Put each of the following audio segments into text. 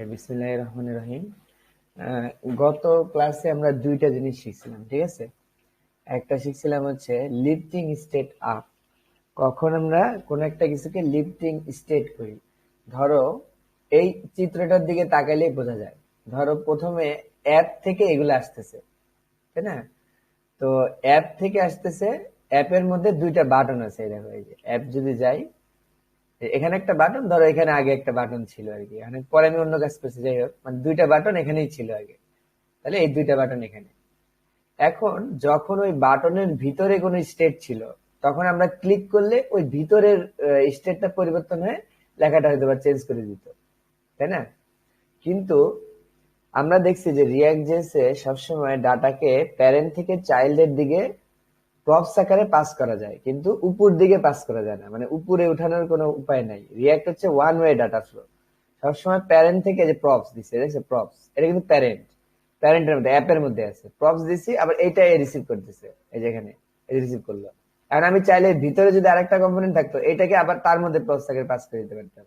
ওকে, বিসমিল্লাহির রহমানির রহিম। আহ, গত ক্লাসে আমরা দুইটা জিনিস শিখছিলাম, ঠিক আছে? একটা শিখছিলাম হচ্ছে লিফটিং স্টেট আপ। কখন আমরা কোন একটা কিছুকে লিফটিং স্টেট করি। ধরো এই চিত্রটার দিকে তাকালেই বোঝা যায়। ধরো প্রথমে অ্যাপ থেকে এগুলো আসতেছে, তাই না? তো অ্যাপ থেকে আসতেছে, অ্যাপের মধ্যে দুইটা বাটন আছে। এই দেখো, এই যে অ্যাপ যদি যাই, এখানে একটা বাটন, ধরো এখানে আগে একটা বাটন ছিল আর কি, মানে পরে আমি অন্য কাজ করছি, যাই হোক, মানে দুইটা বাটন এখানেই ছিল আগে। তাহলে এই দুইটা বাটন এখানে। এখন যখন ওই বাটনের ভিতরে কোনো স্টেট ছিল, তখন আমরা ক্লিক করলে ওই ভিতরের স্টেটটা পরিবর্তন হয়ে লেখাটা হয়তো বা চেঞ্জ করে দিত, তাই না? কিন্তু আমরা দেখছি যে রিয়াক্ট জেএসে সবসময় ডাটাকে প্যারেন্ট থেকে চাইল্ডের দিকে প্রপস আকারে পাস করা যায়, কিন্তু উপর দিকে পাস করা যায় না, মানে উপরে উঠানোর কোনো উপায় নাই। রিয়াক্ট হচ্ছে ওয়ান ওয়ে ডাটা ফ্লো। সবসময় প্যারেন্ট থেকে যে প্রপস দিছে, দেখছে প্রপস, এটা কিন্তু প্যারেন্টের মধ্যে, অ্যাপের মধ্যে আছে, প্রপস দিছি, আবার এইটা রিসিভ করতেছে, এই যে এখানে রিসিভ করলো। এখন আমি চাইলে ভিতরে যদি আরেকটা কম্পোনেন্ট থাকতো, এটাকে আবার তার মধ্যে প্রপস আকারে পাস করে দিতে পারতাম।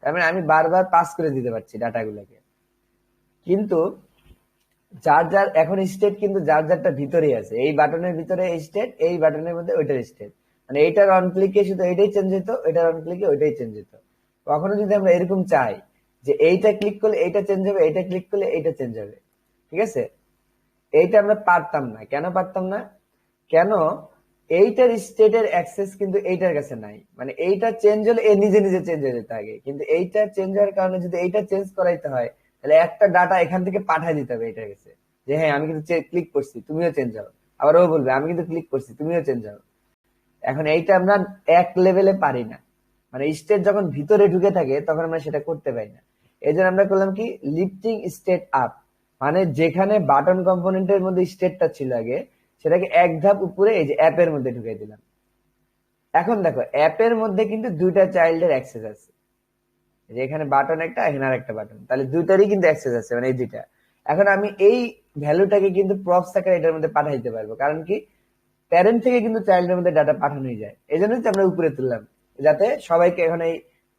তার মানে আমি বারবার পাস করে দিতে পারছি ডাটাগুলোকে। কিন্তু যার যার এখন স্টেট কিন্তু যার যারটা ভিতরেই আছে, এই বাটনের ভিতরে স্টেট, এই বাটনের মধ্যে ওইটার স্টেট, মানে এইটার অন ক্লিকে শুধু এইটাই চেঞ্জ হতো, ওইটার অন ক্লিকে ওইটাই চেঞ্জ হতো। কখনো যদি আমরা এরকম চাই যে এইটা ক্লিক করলে এইটা চেঞ্জ হবে, এইটা ক্লিক করলে এইটা চেঞ্জ হবে, ঠিক আছে? এইটা আমরা পারতাম না। কেন পারতাম না? কেন? এইটার স্টেটের অ্যাক্সেস কিন্তু এইটার কাছে নাই, মানে এইটা চেঞ্জ হলে এ নিজে নিজে চেঞ্জ হয়ে যেত আগে, কিন্তু এইটা চেঞ্জ হওয়ার কারণে যদি এইটা চেঞ্জ করাইতে হয়, তাহলে একটা ডাটা এখান থেকে পাঠিয়ে দিতে হবে এটার কাছে, যে হ্যাঁ আমি কিন্তু ক্লিক করছি, তুমিও চেঞ্জ হও। আবার ও বলবে আমি কিন্তু ক্লিক করছি, তুমিও চেঞ্জ হও। এখন এইটা আমরা এক লেভেলে পারি না, মানে স্টেট যখন ভিতরে ঢুকে থাকে তখন আমরা সেটা করতে পারি না। এই জন্য আমরা করলাম কি, লিফটিং স্টেট আপ, মানে যেখানে বাটন কম্পোনেন্টের মধ্যে স্টেটটা ছিল আগে, সেটাকে এক ধাপ উপরে এই যে অ্যাপের মধ্যে ঢুকিয়ে দিলাম। এখন দেখো অ্যাপের মধ্যে কিন্তু দুইটা চাইল্ডের অ্যাক্সেস আছে, যে এখানে বাটন একটা, এখানে আর একটা বাটন, তাহলে দুইটারই কিন্তু অ্যাক্সেস আছে, মানে এই দুইটা। এখন আমি এই ভ্যালুটাকে কিন্তু প্রপস আকারে এটার মধ্যে পাঠাই দিতে পারবো, কারণ কি, প্যারেন্ট থেকে কিন্তু চাইল্ডের মধ্যে ডাটা পাঠানোই যায়। এই জন্যই তো আমরা উপরে তুললাম, যাতে সবাইকে এখন এই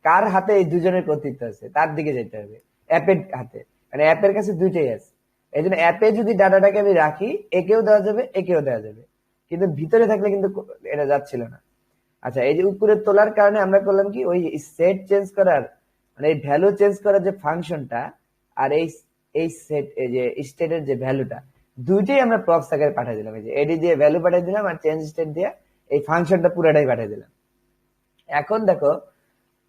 কার হাতে এই দুজনের কর্তৃত্ব আছে তার দিকে যেতে হবে, অ্যাপের হাতে, মানে অ্যাপের কাছে দুইটাই আছে। এই জন্য অ্যাপে যদি ডাটাটাকে আমি রাখি, একেও দেওয়া যাবে, একেও দেওয়া যাবে, কিন্তু ভিতরে থাকলে কিন্তু এটা যাচ্ছিল না। আচ্ছা, এই যে উপরে তোলার কারণে আমরা করলাম কি, ওই সেট চেঞ্জ করার, মানে এই ভ্যালু চেঞ্জ করার যে ফাংশনটা, আর এই এই সেট, এই যে স্টেটের যে ভ্যালুটা, দুইটাই আমরা প্রক্স আকারে পাঠিয়ে দিলাম। এই যে এডি দিয়ে ভ্যালু পাঠিয়ে দিলাম, আর চেঞ্জ স্টেট দিয়ে এই ফাংশনটা পুরাটাই পাঠিয়ে দিলাম। এখন দেখো,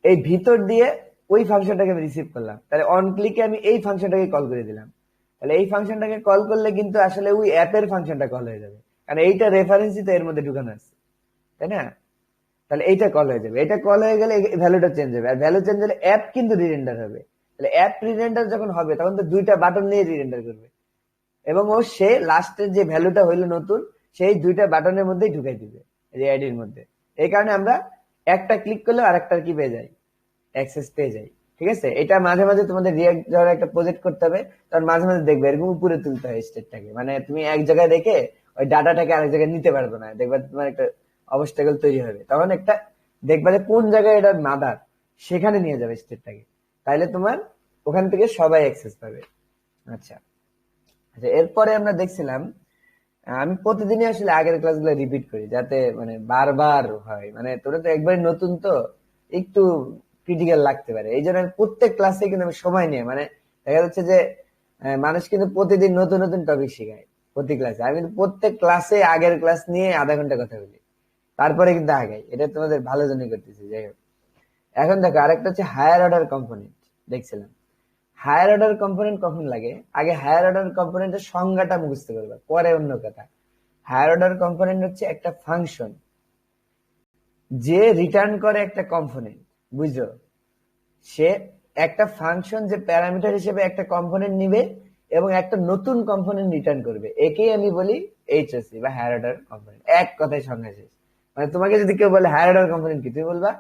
এই ভিতর দিয়ে ওই ফাংশনটাকে আমি রিসিভ করলাম, তাহলে অন ক্লিকে আমি এই ফাংশনটাকে কল করে দিলাম। তাহলে এই ফাংশনটাকে কল করলে কিন্তু আসলে ওই অ্যাপের ফাংশনটা কল হয়ে যাবে, কারণ এইটা রেফারেন্সই তো এর মধ্যে ঢুকানো আছে, তাই না? তাহলে এইটা কল হয়ে যাবে, এটা কল হয়ে গেলে ভ্যালুটা চেঞ্জ হবে, আর ভ্যালু চেঞ্জ হলে অ্যাপ কিন্তু রিরেন্ডার হবে। তাহলে অ্যাপ রিরেন্ডার যখন হবে, তখন তো দুইটা বাটন নিয়ে রিরেন্ডার করবে, এবং ও সে লাস্টের যে ভ্যালুটা হইলো নতুন, সেই দুইটা বাটনের মধ্যেই ঢুকাই দিবে, এই আইডির মধ্যে। এই কারণে আমরা একটা ক্লিক করলে আরেকটার কি পেয়ে যাই, অ্যাক্সেস পেয়ে যাই। ঠিক আছে? এটা মাঝে মাঝে তোমাদের রিয়াক্ট যাওয়ার একটা প্রজেক্ট করতে হবে, তখন মাঝে মাঝে দেখবে এরকম উপরে তুলতে হয় স্টেটটাকে, মানে তুমি এক জায়গায় রেখে ওই ডাটাটাকে আরেক জায়গায় নিতে পারবে না, দেখবে তোমার একটা অবস্টাকেল তৈরি হবে। তখন একটা দেখবা যে কোন জায়গায় এটা মাদার, সেখানে নিয়ে যাবে স্টেটটাকে, তাইলে তোমার ওখান থেকে সবাই অ্যাক্সেস পাবে। আচ্ছা, আচ্ছা, এরপরে আমরা দেখছিলাম, আমি প্রতিদিনই আসলে আগের ক্লাসগুলো রিপিট করি, যাতে মানে বারবার হয়, মানে তোরা তো একবারই নতুন, তো একটু ক্রিটিক্যাল লাগতে পারে। এই জন্য আমি প্রত্যেক ক্লাসে কিন্তু আমি সময় নিয়ে, মানে দেখা যাচ্ছে যে মানুষ কিন্তু প্রতিদিন নতুন নতুন টপিক শেখায় প্রতি ক্লাসে, আমি কিন্তু প্রত্যেক ক্লাসে আগের ক্লাস নিয়ে আধা ঘন্টা কথা বলি, তারপরে কিন্তু আগাই। এটা তোমাদের ভালো জন্য করতেছি, যাই হোক। এখন দেখো, আরেকটা হচ্ছে হায়ার অর্ডার কম্পোনেন্ট দেখছিলাম। হায়ার অর্ডার কম্পোনেন্ট কখন লাগে? আগে হায়ার অর্ডার কম্পোনেন্টের সংজ্ঞাটা মুখস্থ করবে, পরে অন্য কথা। হায়ার অর্ডার কম্পোনেন্ট হচ্ছে একটা ফাংশন যে রিটার্ন করে একটা কম্পোনেন্ট, বুঝছো? সে একটা ফাংশন যে প্যারামিটার হিসেবে একটা কম্পোনেন্ট নিবে এবং একটা নতুন কম্পোনেন্ট রিটার্ন করবে, একেই আমি বলি এইচএসি বা হায়ার অর্ডার কম্পোনেন্ট। এক কথায় সংজ্ঞা শেষ। মানে তোমাকে যদি কেউ বলে হায়ার অর্ডার কম্পোনেন্ট কি, তুমি বলবা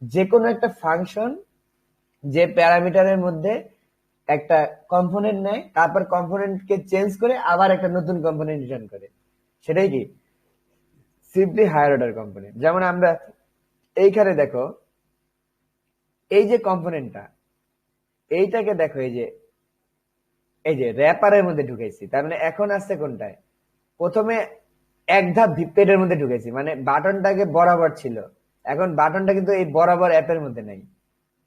যে কোনো একটা ফাংশন যে প্যারামিটারের মধ্যে একটা কম্পোনেন্ট নেয়, তারপর কম্পোনেন্টকে চেঞ্জ করে আবার একটা নতুন কম্পোনেন্ট রিটার্ন করে, সেটাই কি সিম্পলি হায়ার অর্ডার কম্পোনেন্ট। যেমন আমরা এইখানে দেখো, এই যে কম্পোনেন্টটা, এইটাকে দেখো, এই যে র্যাপারের মধ্যে ঢুকাইছি, তার মানে এখন আসছে কোনটায়? প্রথমে এক ধাপ পেটের মধ্যে ঢুকেছি, মানে বাটনটাকে বরাবর ছিল, এখন বাটনটা কিন্তু এই বরাবর অ্যাপের মধ্যে নাই।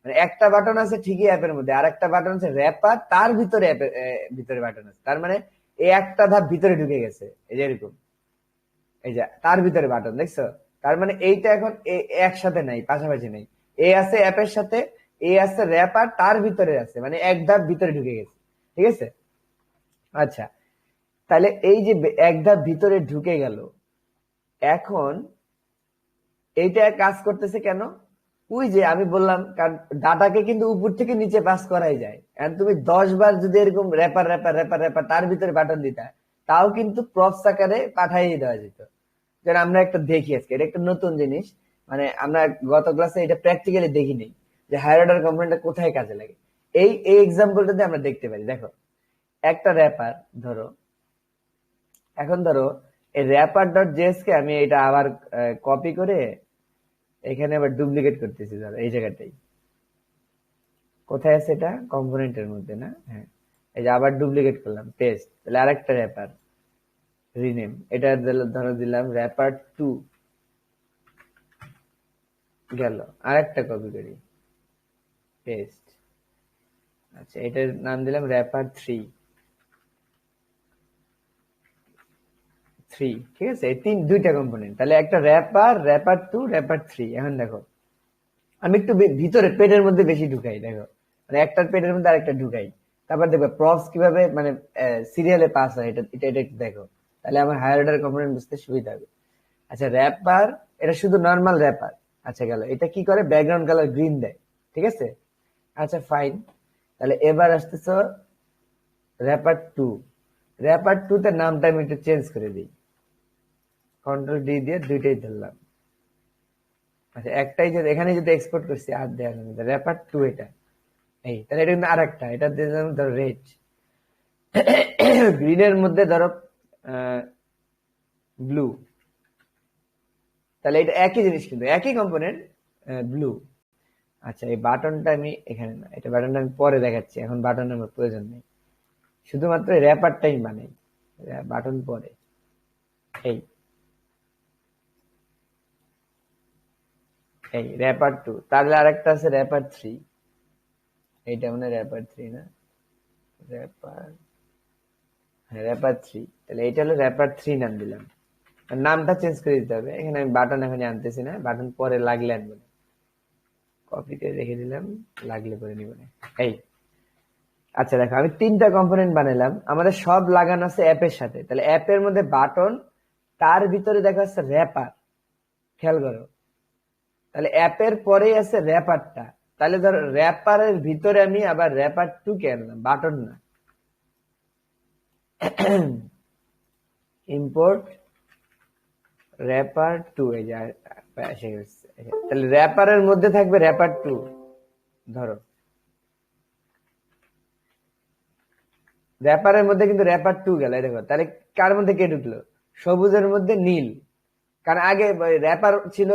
মানে একটা বাটন আছে ঠিকই অ্যাপের মধ্যে, আর একটা বাটন আছে র্যাপার, তার ভিতরে ভিতরে বাটন আছে, তার মানে এই একটা ধাপ ভিতরে ঢুকে গেছে, এই যে এরকম, এই যে তার ভিতরে বাটন দেখছো। তার মানে এইটা এখন একসাথে নাই, পাশাপাশি নাই, এ আছে অ্যাপের সাথে, এ আছে র্যাপার, তার ভিতরে আছে, মানে এক ধাপ ভিতরে ঢুকে গেছে, ঠিক আছে। আচ্ছা, তাহলে এই যে এক ধাপ ভিতরে ঢুকে গেল, এখন এইটা কাজ করতেছে কেন? ওই যে আমি বললাম, কারণ ডাটাকে কিন্তু উপর থেকে নিচে পাস করাই যায়, এখন তুমি 10 বার যদি এরকম র্যাপার র্যাপার র্যাপার র্যাপার তার ভিতরে বাটন দিতা, তাও কিন্তু প্রপস আকারে পাঠাই দেওয়া যেত। যেন আমরা একটা দেখি আজকে, এটা একটা নতুন জিনিস, মানে আমরা গত ক্লাসে এটা প্র্যাকটিক্যালি দেখিনি যে হায়ার অর্ডার কম্পোনেন্টটা কোথায় কাজে লাগে। এই এই এক্সাম্পলটাতে আমরা দেখতে পারি। দেখো, একটা র্যাপার ধরো, এখন ধরো এই র্যাপার ডট জেএস কে আমি এটা আবার কপি করে এখানে আবার ডুপ্লিকেট করতেছি, ধরো এই জায়গাটাই, কোথায় আছে এটা? কম্পোনেন্টের মধ্যে না? হ্যাঁ, এই যে আবার ডুপ্লিকেট করলাম, পেস্ট, তাহলে আরেকটা র্যাপার রিনেম, এটা ধরো দিলাম র্যাপার 2, গেল। আরেকটা কপি করি, পেস্ট, আচ্ছা এটার নাম দিলাম র্যাপার 3, ঠিক আছে। এই দুইটা কম্পোনেন্ট, তাহলে একটা র্যাপার, র্যাপার 2, র্যাপার 3। এখন দেখো আমি একটু ভিতরে পেটের মধ্যে বেশি ঢুকাই, দেখো মানে একটার পেটের মধ্যে আরেকটা ঢুকাই, তারপর দেখো প্রপস কিভাবে মানে সিরিয়ালে পাস হয়, এটা এটা এটা একটু দেখো, তাহলে আমার হায়ার অর্ডার কম্পোনেন্ট বুঝতে সুবিধা হবে। আচ্ছা র্যাপার, এটা শুধু নর্মাল র্যাপার, আচ্ছা গেল। এটা কি করে? ব্যাকগ্রাউন্ড কালার গ্রিন দেয়, ঠিক আছে। আচ্ছা ফাইন, তাহলে এবার আসতেছ র্যাপার 2। র্যাপার 2 তে নামটা আমি একটু চেঞ্জ করে দিই, কন্ট্রোল ডি দিয়ে দুইটাই ধরলাম। আচ্ছা একটাই যদি এখানে যদি এক্সপোর্ট করছি, আর দেওয়া র্যাপার 2 এটা, এই তাহলে এটা কিন্তু আরেকটা, এটা দিলাম ধরো রেড, গ্রিনের মধ্যে ধরো ব্লু, তাহলে এটা একই জিনিস, কিন্তু একই কম্পোনেন্ট, ব্লু। আচ্ছা এই বাটনটা আমি এখানে না, এটা বাটনটা আমি পরে দেখাচ্ছি, এখন বাটন আমার প্রয়োজন নেই, শুধুমাত্র র্যাপারটাই বানাই, বাটন পরে। এই এই র্যাপার 2, তাহলে আরেকটা আছে র্যাপার 3, এইটা মানে র্যাপার 3 না, র্যাপার, হ্যাঁ র্যাপার 3, তাহলে এটা হলো র্যাপার 3 নাম দিলাম। আর নামটা চেঞ্জ করে দিতে হবে, এখানে আমি বাটন এখন আনতেছি না, বাটন পরে লাগলে আনবো না, কপি করে রেখে দিলাম, লাগলে করে নিব না। এই আচ্ছা দেখো, আমি 3টা কম্পোনেন্ট বানালাম, আমাদের সব লাগানো আছে অ্যাপের সাথে, তাহলে অ্যাপের মধ্যে বাটন, তার ভিতরে দেখা যাচ্ছে র্যাপার, খেয়াল করো, তাহলে অ্যাপের পরেই আছে র্যাপারটা, তাহলে ধরো র্যাপারের ভিতরে আমি আবার র্যাপার 2 কে আনলাম, বাটন না, ইম্পোর্ট র্যাপার 2, এই যে এসে গেছে। তাহলে র্যাপারের মধ্যে থাকবে র্যাপার 2, ধরো র্যাপারের মধ্যে কিন্তু র্যাপার 2 গেল, দেখো তাহলে কার মধ্যে কে ঢুকলো? সবুজের মধ্যে নীল, কারণ আগে র্যাপার ছিল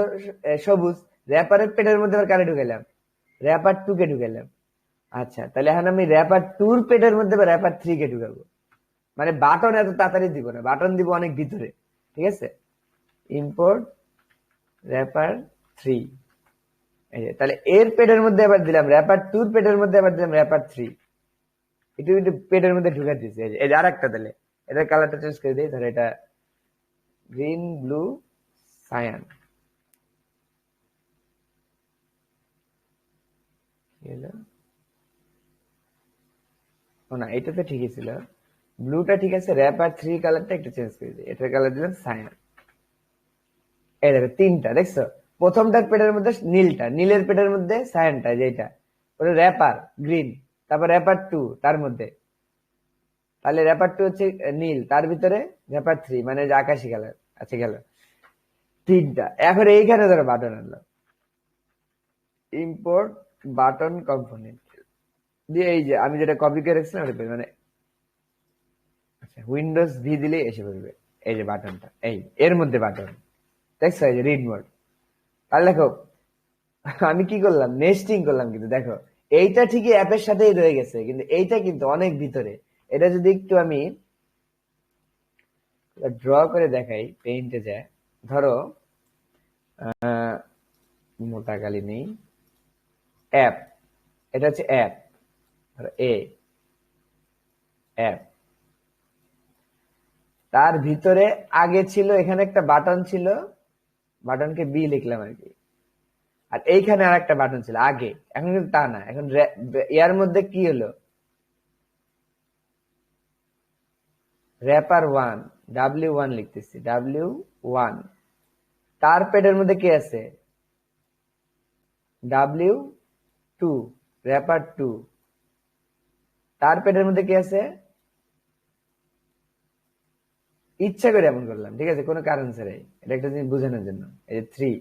সবুজ, র্যাপারের পেটের মধ্যে আবার কারে ঢুকাইলাম? র্যাপার 2 কে ঢুকাইলাম। আচ্ছা তাহলে এখন আমি র্যাপার 2 এর পেটের মধ্যে র্যাপার 3 কে ঢুকাবো, মানে বাটন এত তাড়াতাড়ি দিব না, বাটন দিব অনেক ভিতরে, ঠিক আছে। ইম্পোর্ট র্যাপার 3, এই যে তাহলে এর পেটের মধ্যে আবার দিলাম র্যাপার 2 এর পেটের মধ্যে আবার দিলাম র্যাপার 3, একটু একটু পেটের মধ্যে ঢুকা দিচ্ছি। এই যে আরেকটা, তাহলে এটার কালারটা চেঞ্জ করে দিই, ধরো এটা গ্রিন, ব্লু, সায়ান, ও না এটা তো ঠিকই ছিল, ব্লুটা ঠিক আছে, র্যাপার 3 কালারটা একটু চেঞ্জ করে দিই, এটার কালার দিলাম সায়ান। এই দেখো 3টা দেখছো, প্রথমটার পেটের মধ্যে নীলটা, নীলের পেটের মধ্যে সায়ানটা, যেটা ওটা র্যাপার গ্রিন, তারপর র্যাপার 2 তার মধ্যে, তাহলে র্যাপার 2 হচ্ছে নীল, তার ভিতরে র্যাপার 3 মানে যে আকাশি কালার। আচ্ছা গেল 3টা, এখন এইখানে ধরো বাটন আনলো, ইম্পোর্ট বাটন কম্পোনেন্ট দিয়ে, এই যে আমি যেটা কপি করে রেখেছিলাম মানে আচ্ছা উইন্ডোজ ভি দিলে এসে পড়বে, এই যে বাটনটা, এই এর মধ্যে বাটন দেখছো, এই যে রিড মোড। তাহলে দেখো আমি কি করলাম, নেস্টিং করলাম, কিন্তু দেখো এইটা ঠিকই অ্যাপের সাথেই রয়ে গেছে, কিন্তু এইটা কিন্তু অনেক ভিতরে। এটা যদি একটু আমি ড্র করে দেখাই পেইন্টে যায়, ধরো মোটা কালি নেই, অ্যাপ, এটা হচ্ছে অ্যাপ, ধরো অ্যাপ, তার ভিতরে আগে ছিল এখানে একটা বাটন ছিল, বাটনকে বি লিখলাম আর কি, আর এইখানে আর একটা বাটন ছিল আগে, এখন কিন্তু তা না, এখন ইয়ার মধ্যে কি হলো, র্যাপার 1, W1 লিখতেছি, W1, তার পেডের মধ্যে কি আছে, W2, র্যাপার 2, তার পেডের মধ্যে কি আছে, ইচ্ছা করে এমন করলাম, ঠিক আছে, কোনো কারণ ছাড়াই, এটা একটা জিনিস বোঝানোর জন্য। এই যে 3,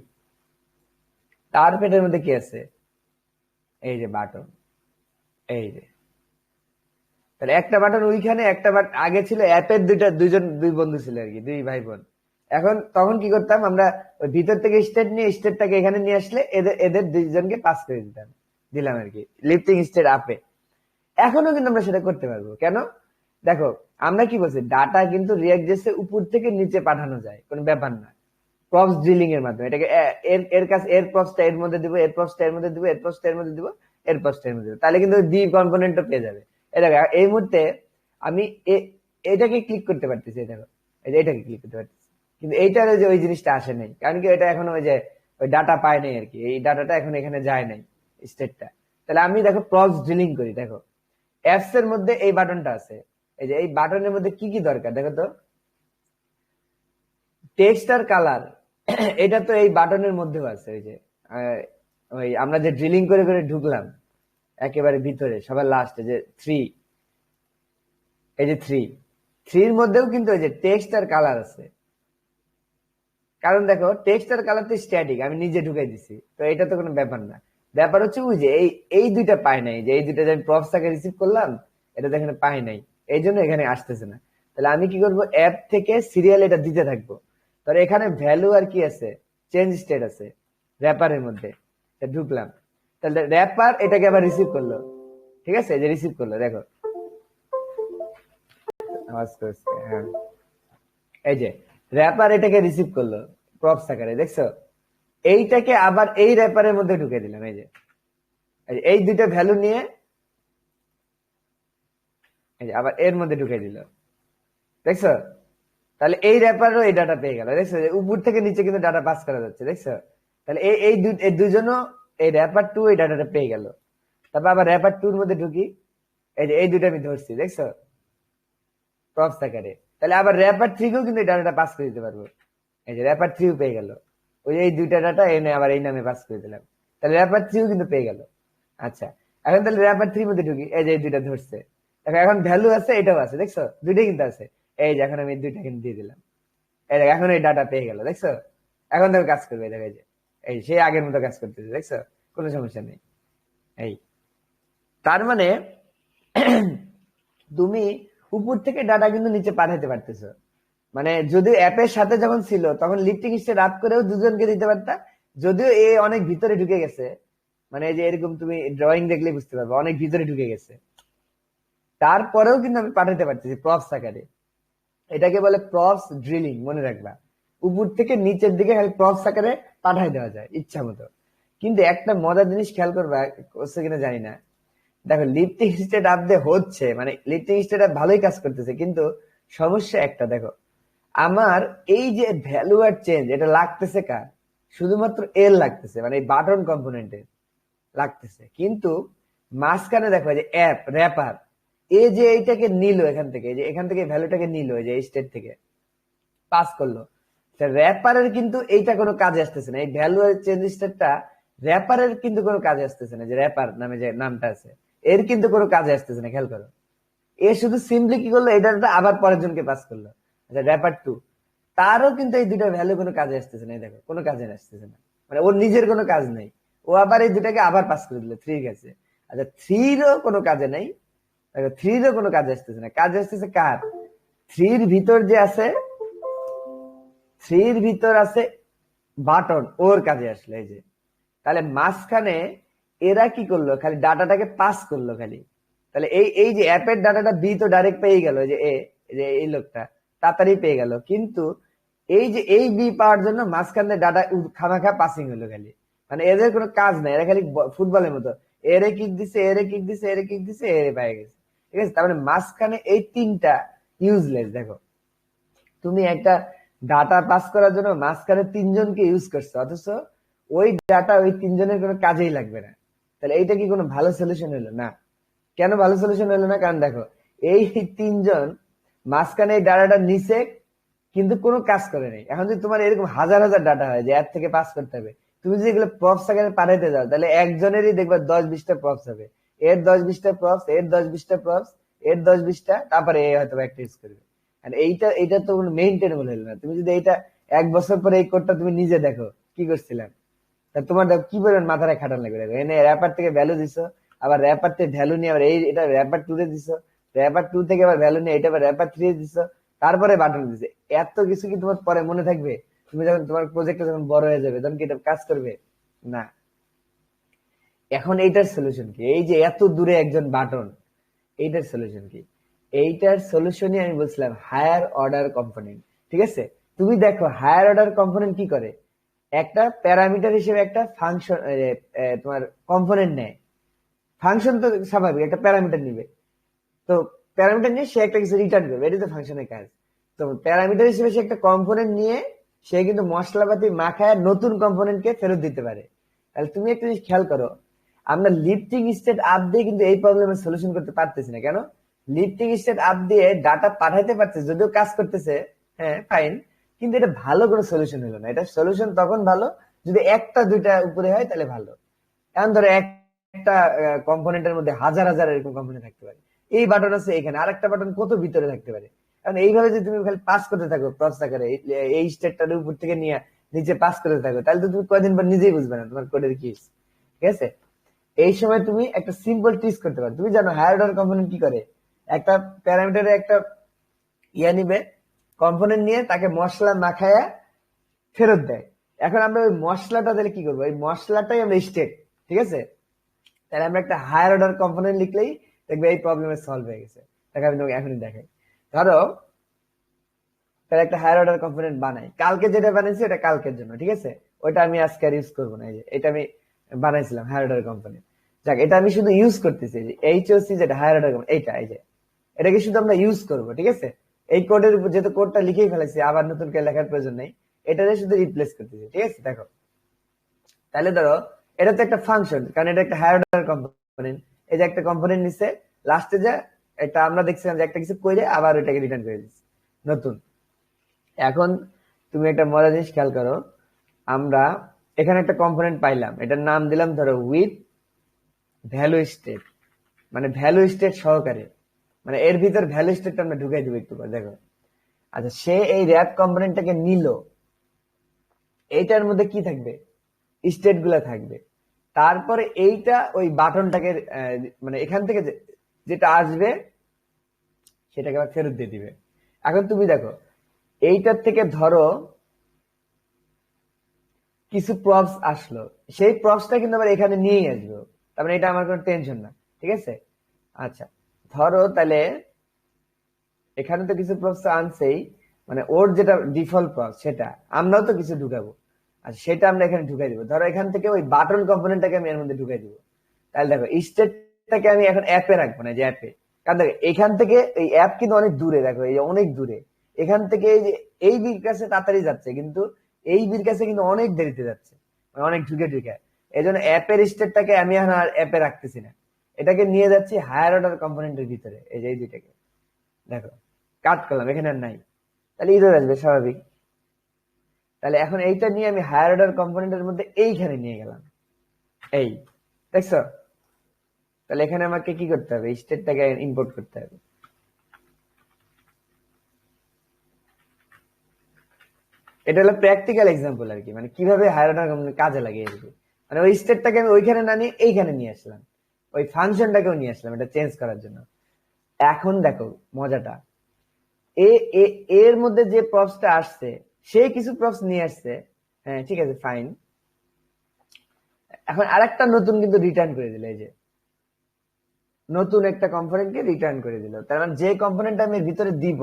তার পেডের মধ্যে কি আছে, এই যে বাটন, এই যে, তাহলে একটা বাটন ওইখানে, একটা বাটন আগে ছিল অ্যাপের দুই বন্ধু ছিল আর কি, দুই ভাই বোন। এখন তখন কি করতাম আমরা, ওই ভিতর থেকে স্টেট নিয়ে স্টেটটাকে এখানে নিয়ে আসলে এদের এদের দুইজনকে পাস করে দিলাম আর কি, লিফটিং স্টেট আপে। এখনো কিন্তু আমরা সেটা করতে পারবো, কেন দেখো, আমরা কি বলছি, ডাটা কিন্তু রিয়াক্ট জেসে উপর থেকে নিচে পাঠানো যায়, কোনো ব্যাপার না, প্রপস ড্রিলিং এর মাধ্যমে। এটাকে এর কাছে এর প্রপসটা এর মধ্যে দিব, এর প্রপসটা এর মধ্যে দিব, এর প্রপসটা এর মধ্যে দিব, এর প্রপসটা এর মধ্যে দিব, তাহলে কিন্তু ডি কম্পোনেন্টও পেয়ে যাবে। এটা এই মুহূর্তে আমি এটাকে ক্লিক করতে পারতেছি, দেখো এই যে এটাকে ক্লিক করতে পারতেছি, কিন্তু এইটার যে ওই জিনিসটা আসে নাই, কারণ কি এটা এখন ওই যে ওই ডাটা পায় নাই আর কি, এই ডাটাটা এখন এখানে যায় নাই স্টেটটা। তাহলে আমি দেখো প্রপস ড্রিলিং করি, দেখো অ্যাপস এর মধ্যে এই বাটনটা আছে, এই যে এই বাটনের মধ্যে কি কি দরকার দেখো তো, টেক্সট আর কালার, এটা তো এই বাটনের মধ্যেও আছে, ওই যে ওই আমরা যে ড্রিলিং করে করে ঢুকলাম একেবারে ভিতরে সবার লাস্টে যে 3, এই যে 3 মধ্যেও কিন্তু ওই যে টেক্সট আর কালার আছে, কারণ দেখো টেক্সট আর কালার তো স্ট্যাটিক, আমি নিজে ঢুকাই দিছি, তো এটা তো কোনো ব্যাপার না। ব্যাপার হচ্ছে ওই যে এই দুইটা পাই নাই, যে এই দুইটা যে আমি প্রপসটাকে রিসিভ করলাম, এটা তো এখানে পাই নাই, এই জন্য এখানে আসতেছে না। তাহলে আমি কি করবো, অ্যাপ থেকে সিরিয়াল এটা দিতে থাকবো। তাহলে এখানে ভ্যালু আর কি আছে, চেঞ্জ স্টেট আছে র্যাপারের মধ্যে, ঢুকলাম, তাহলে র্যাপার এটাকে আবার রিসিভ করলো, ঠিক আছে, যে রিসিভ করলো, দেখো আওয়াজ করছে, হ্যাঁ, এই যে র্যাপার এটাকে রিসিভ করলো প্রপস আকারে, দেখছো, এইটাকে আবার এই র্যাপারের মধ্যে ঢুকে দিলাম, এই যে এই দুইটা ভ্যালু নিয়ে এই যে আবার এর মধ্যে ঢুকে দিল, দেখছো, তাহলে এই র্যাপারও এই ডাটা পেয়ে গেল, দেখছো যে উপর থেকে নিচে কিন্তু ডাটা পাস করা যাচ্ছে, দেখছো, তাহলে এই দুজনও, এই র্যাপার 2 এই ডাটাটা পেয়ে গেল। তারপর আবার র্যাপার 2 এর মধ্যে ঢুকি, এই যে এই দুইটা আমি ধরছি, দেখছো প্রপস আকারে, তাহলে আবার র্যাপার 3 কেও কিন্তু এই ডাটাটা পাস করে দিতে পারবো, এই যে র্যাপার 3 পেয়ে গেল, ওই এই দুইটা ডাটা এনে আবার এই নামে পাস করে দিলাম, তাহলে র্যাপার 3 কিন্তু পেয়ে গেল। আচ্ছা, এখন তাহলে র্যাপার 3 মধ্যে ঢুকি, এই যে এই দুইটা ধরছে, এখন ভ্যালু আছে, এটাও আছে, দেখছো দুইটাই কিন্তু আছে, এই যে এখন আমি দুইটা কিন্তু দিয়ে দিলাম, এই দেখ এখন এই ডাটা পেয়ে গেল, দেখছো, এখন দেখো কাজ করবে, দেখো এই যে এই সেই আগের মতো কাজ করতেছে, দেখছো, কোনো সমস্যা নেই। এই তার মানে তুমি উপর থেকে ডাটা কিন্তু নিচে পাঠাতে পারতেছো, মানে যদি অ্যাপের সাথে যখন ছিল তখন লিফটিং স্টেট আপ করেও দুজনকে দিতে পারতা, যদিও এ অনেক ভিতরে ঢুকে গেছে, মানে এই যে এরকম তুমি ড্রয়িং দেখলে বুঝতে পারবে অনেক ভিতরে ঢুকে গেছে, তারপরেও কিন্তু আমি পাঠাতে পারতেছি প্রপস আকারে। এটাকে বলে প্রপস ড্রিলিং, মনে রাখবা, উপর থেকে নিচের দিকে খালি প্রপস আকারে পাঠাই দেওয়া যায় ইচ্ছা মতো। কিন্তু একটা মজার জিনিস খেয়াল করবা, করছে কিনা জানি না, দেখো লিফটিং স্টেট আপ দিয়ে হচ্ছে, মানে লিফটিং স্টেট আপ ভালোই কাজ করতেছে, কিন্তু সমস্যা একটা, দেখো আমার এই যে ভ্যালু আর চেঞ্জ এটা লাগতেছে কার, শুধুমাত্র এর লাগতেছে, মানে এই বাটন কম্পোনেন্টের লাগতেছে, কিন্তু মাঝখানে দেখো যে অ্যাপ র্যাপার এই যে এইটাকে নিল এখান থেকে, যে এখান থেকে ভ্যালুটাকে নিল, যে স্টেট থেকে পাস করলো, র্যাপারের কিন্তু এইটা কোনো কাজে আসতেছে না, এই ভ্যালু চেঞ্জ স্টেটটা র্যাপারের কিন্তু কোনো কাজে আসতেছে না, যে র্যাপার নামে যে নামটা আছে এর কিন্তু কোনো কাজে আসতেছে না, খেয়াল করো, এ শুধু সিম্পলি কি করলো, এটা আবার পরের জনকে পাস করলো, আচ্ছা র্যাপার 2 তারও কিন্তু এই দুইটা ভ্যালু কোনো কাজে আসতেছে না, দেখো কোনো কাজে আসতেছে না, মানে ওর নিজের কোনো কাজ নেই, ও আবার এই দুটাকে আবার পাস করে দিল 3 কাছে, আচ্ছা 3রও কোনো কাজে নাই, দেখো 3রও কোনো কাজে আসতেছে না, কাজে আসতেছে কার, 3র ভিতর যে আছে, 3র ভিতর আছে বাটন, ওর কাজে আসলে, এই যে তাহলে মাঝখানে এরা কি করলো, খালি ডাটাটাকে পাস করলো খালি। তাহলে এই এই যে অ্যাপের ডাটাটা বি তো ডাইরেক্ট পেয়ে গেল, যে এ, যে এই লোকটা তাড়াতাড়ি পেয়ে গেল, কিন্তু এই যে এই বি পাওয়ার জন্য মাঝখানে ডাটা খামাখা পাসিং হলো খালি। মানে এদের কোনো কাজ নাই, এরা খালি ফুটবলের মতো এরে কিক দিছে, এরে কিক দিছে, এরে কিক দিছে, এরে পেয়ে গেছে। ঠিক আছে, তার মানে মাঝখানে এই তিনটা ইউজলেস। দেখো, তুমি একটা ডাটা পাস করার জন্য মাঝখানে তিনজনকে ইউজ করছো, অথচ ওই ডাটা ওই তিনজনের কোনো কাজেই লাগবে না। তাহলে এইটা কি কোনো ভালো সলিউশন হলো না? কেন ভালো সলিউশন হলো না? কারণ দেখো, এই তিনজন মাঝখানে এই ডাটাটা নিচে কিন্তু কোনো কাজ করে নাই। এখন যদি তোমার এরকম হাজার হাজার ডাটা হয় যে অ্যাপ থেকে পাস করতে হবে, তুমি যদি এগুলো প্রপস আকারে পাঠাইতে যাও, তাহলে একজনেরই দেখবা 10-20টা প্রপস হবে, এর 10-20টা প্রপস, এর 10-20টা প্রপস, এর 10-20টা, তারপরে এ হয়তো একটা ইউজ করবে। আর এইটা তো কোনো মেইনটেনেবল হলো না। তুমি যদি এইটা 1 বছর পরে এই কোডটা তুমি নিজে দেখো কি করছিলাম, তা তোমার দেখো কি পরিমাণ মাথায় খাটান লাগবে। দেখো, এনে র্যাপার থেকে ভ্যালু দিছো, আবার র্যাপার থেকে ভ্যালু নিয়ে আবার এটা র্যাপার 2 তে দিছো, র্যাপার 2 থেকে আবার ভ্যালু নিয়ে এটা আবার র্যাপার 3 দিছো, তারপরে বাটন দিছে। এত কিছু কি তোমার পরে মনে থাকবে? তুমি যখন তোমার প্রজেক্টটা যখন বড় হয়ে যাবে তখন কি এটা কাজ করবে না? এখন এইটার সলিউশন কি? এই যে এত দূরে একজন বাটন, এইটার সলিউশন কি? এইটার সলিউশনই আমি বলছিলাম হায়ার অর্ডার কম্পোনেন্ট। ঠিক আছে, তুমি দেখো হায়ার অর্ডার কম্পোনেন্ট কি করে, একটা প্যারামিটার হিসেবে একটা ফাংশন, তোমার কম্পোনেন্ট নেয়। ফাংশন তো স্বাভাবিক, একটা প্যারামিটার নিবে, তো প্যারামিটার নিয়ে সে একটা কিছু রিটার্ন করবে, এটাই তো ফাংশনের কাজ। তো প্যারামিটার হিসেবে সে একটা কম্পোনেন্ট নিয়ে সে কিন্তু মশলাপাতি মাখায় নতুন কম্পোনেন্টকে ফেরত দিতে পারে। তাহলে তুমি একটা জিনিস খেয়াল করো, আমরা লিফটিং স্টেট আপ দিয়ে কিন্তু এই প্রবলেমের সলিউশন করতে পারতেছি না। কেন? লিফটিং স্টেট আপ দিয়ে ডাটা পাঠাইতে পারছে, যদিও কাজ করতেছে, হ্যাঁ ফাইন, কিন্তু এটা ভালো কোনো সলিউশন হলো না। এটা সলিউশন তখন ভালো যদি একটা দুইটা উপরে হয়, তাহলে ভালো। এখন ধরো একটা কম্পোনেন্টের মধ্যে হাজার হাজার এরকম কম্পোনেন্ট থাকতে পারে, এই বাটন আছে এখানে, আরেকটা বাটন কত ভিতরে থাকতে পারে। কারণ এইভাবে যদি তুমি খালি পাস করতে থাকো প্রসেস আকারে, এই স্টেটটার উপর থেকে নিয়ে নিচে পাস করতে থাকো, তাহলে তো তুমি কয়দিন পর নিজেই বুঝবে না তোমার কোডের কি। ঠিক আছে, এই সময় তুমি একটা সিম্পল ট্রিক করতে পারো। তুমি জানো হায়ার অর্ডার কম্পোনেন্ট কি করে? একটা প্যারামিটারে একটা নিবে, কম্পোনেন্ট নিয়ে তাকে মশলা মাখায়া ফেরত দেয়। এখন আমরা ওই মশলাটা তাহলে কি করবো? ওই মশলাটাই আমরা স্টেট। ঠিক আছে, তাহলে আমরা একটা হায়ার অর্ডার কম্পোনেন্ট লিখলেই দেখবে এই প্রবলেমের সলভ হয়ে গেছে। তাকে আমি তোমাকে এখনই দেখাই। ধরো তাহলে একটা হায়ার অর্ডার কম্পোনেন্ট বানাই, কালকে যেটা বানাইছি এটা কালকের জন্য, ঠিক আছে, ওইটা আমি আজকে আর ইউজ করবো না। এই যে এটা আমি বানাইছিলাম হায়ার অর্ডার কম্পোনেন্ট, যাক এটা আমি শুধু ইউজ করতেছি। যে এইচওসি যেটা হায়ার অর্ডার কম্পোনেন্ট, এইটা এই যে এটাকে শুধু আমরা ইউজ করবো। ঠিক আছে, এই কোডের উপর যেহেতু কোডটা লিখেই ফেলেছি, আবার নতুন করে লেখার প্রয়োজন নেই, এটাকে শুধু রিপ্লেস করতেছি। ঠিক আছে, দেখো তাহলে ধরো এটা তো একটা ফাংশন, কারণ এটা একটা হায়ার অর্ডার কম্পোনেন্ট। এই যে একটা কম্পোনেন্ট নিচ্ছে, লাস্টে যে একটা আমরা দেখছিলাম যে একটা কিছু করে আবার ওইটাকে রিটার্ন করে দিচ্ছে নতুন। এখন তুমি একটা মজার জিনিস খেয়াল করো, আমরা এখানে একটা কম্পোনেন্ট পাইলাম, এটার নাম দিলাম ধরো উইথ ভ্যালু স্টেট, মানে ভ্যালু স্টেট সহকারে, মানে এর ভিতর ভ্যালু স্টেটটা আমরা ঢুকাই দিব একটু পর, দেখো। আচ্ছা, সে এই র্যাপ কম্পোনেন্টটাকে নিল, এইটার মধ্যে কি থাকবে? স্টেট গুলা থাকবে। তারপরে এইটা ওই বাটনটাকে মানে এখান থেকে যেটা আসবে সেটাকে আবার ফেরত দিয়ে দিবে। এখন তুমি দেখো, এইটার থেকে ধরো কিছু প্রপস আসলো, সেই প্রপসটা কিন্তু আবার এখানে নিয়েই আসবো, তার মানে এটা আমার কোনো টেনশন না। ঠিক আছে, আচ্ছা ধরো তাহলে এখানে তো কিছু প্রপস আনছেই, মানে ওর যেটা ডিফল্ট প্রপস সেটা আমরাও তো কিছু ঢুকাবো। আচ্ছা, সেটা আমরা এখানে ঢুকাই দিব। ধরো এখান থেকে ওই বাটন কম্পোনেন্টটাকে আমি এর মধ্যে ঢুকাই দিব। তাহলে দেখো স্টেটটাকে আমি এখন অ্যাপে রাখবো না, যে অ্যাপে, কারণ দেখো এখান থেকে এই অ্যাপ কিন্তু অনেক দূরে, দেখো এই অনেক দূরে, এখান থেকে এই যে এই বির কাছে তাড়াতাড়ি যাচ্ছে, কিন্তু এই বির কাছে কিন্তু অনেক দেরিতে যাচ্ছে, মানে অনেক ঢুকে ঢুকে। এই জন্য অ্যাপের স্টেটটাকে আমি এখন আর অ্যাপে রাখতেছি না, এটাকে নিয়ে যাচ্ছি হায়ার অর্ডার কম্পোনেন্টের ভিতরে। এই যে এই দুইটাকে দেখো কাট করলাম, এখানে আর নাই, তাহলে ইরর আসবে স্বাভাবিক। তাহলে এখন এইটা নিয়ে আমি হায়ার অর্ডার কম্পোনেন্টের মধ্যে এইখানে নিয়ে গেলাম, এই দেখছো? তাহলে এখানে আমাকে কি করতে হবে? স্টেটটাকে ইম্পোর্ট করতে হবে। এটা হলো প্র্যাকটিক্যাল এক্সাম্পল আর কি, মানে কিভাবে হায়ার অর্ডার কম্পোনেন্ট কাজে লাগে আর কি। মানে ওই স্টেটটাকে আমি ওইখানে না নিয়ে এইখানে নিয়ে আসলাম, ওই ফাংশনটাকেও নিয়ে আসলাম এটা চেঞ্জ করার জন্য। এখন দেখো মজাটা, এ এর মধ্যে যে প্রপসটা আসছে, সে কিছু প্রপস নিয়ে আসছে, হ্যাঁ ঠিক আছে ফাইন, এখন আরেকটা নতুন কিন্তু রিটার্ন করে দিল, এই যে নতুন একটা কম্পোনেন্টকে রিটার্ন করে দিল। তার মানে যে কম্পোনেন্ট আমি ভিতরে দিব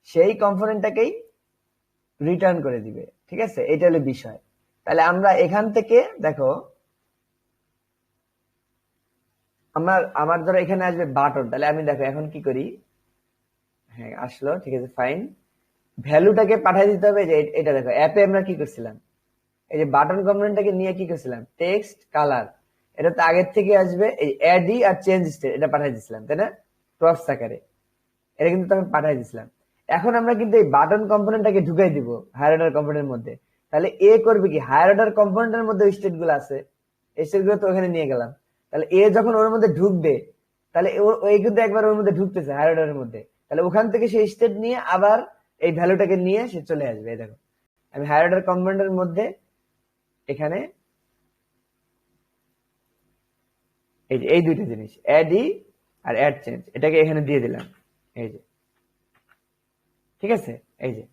সেই কম্পোনেন্টটাকেই রিটার্ন করে দিবে। ঠিক আছে, এটা হলো বিষয়। তাহলে আমরা এখান থেকে দেখো, আমার ধরো এখানে আসবে বাটন, তাহলে আমি দেখো এখন কি করি, হ্যাঁ আসলো, ঠিক আছে ফাইন। ভ্যালুটাকে পাঠিয়ে দিতে হবে, যে এটা দেখো অ্যাপে আমরা কি করছিলাম, এই যে বাটন কম্পোনেন্টটাকে নিয়ে কি করছিলাম, টেক্সট কালার, এটা তো আগের থেকে আসবে, এই অ্যাডি আর চেঞ্জ স্টেট এটা পাঠিয়ে দিছিলাম, তাই না, প্রপস আকারে, এটা কিন্তু তখন পাঠিয়ে দিছিলাম। এখন আমরা কিন্তু এই বাটন কম্পোনেন্টটাকে ঢুকাই দিব হায়ার অর্ডার কম্পোনেন্টের মধ্যে। তাহলে এ করবে কি, হায়ার অর্ডার কম্পোনেন্টের মধ্যে স্টেট গুলো আছে, এই স্টেট গুলো তো ওখানে নিয়ে গেলাম। তাহলে এ যখন ওর মধ্যে ঢুকবে, তাহলে এই কিন্তু একবার ওর মধ্যে ঢুকতেছে হায়ার অর্ডারের মধ্যে, তাহলে ওখান থেকে সেই স্টেট নিয়ে আবার এই ভ্যালুটাকে নিয়ে সে চলে আসবে। এই দেখো আমি হায়ার অর্ডার কম্পোনেন্টের মধ্যে এখানে এই যে এই দুইটা জিনিস অ্যাড ই আর অ্যাড চেঞ্জ, এটাকে এখানে দিয়ে দিলাম, এই যে ঠিক আছে। এই যে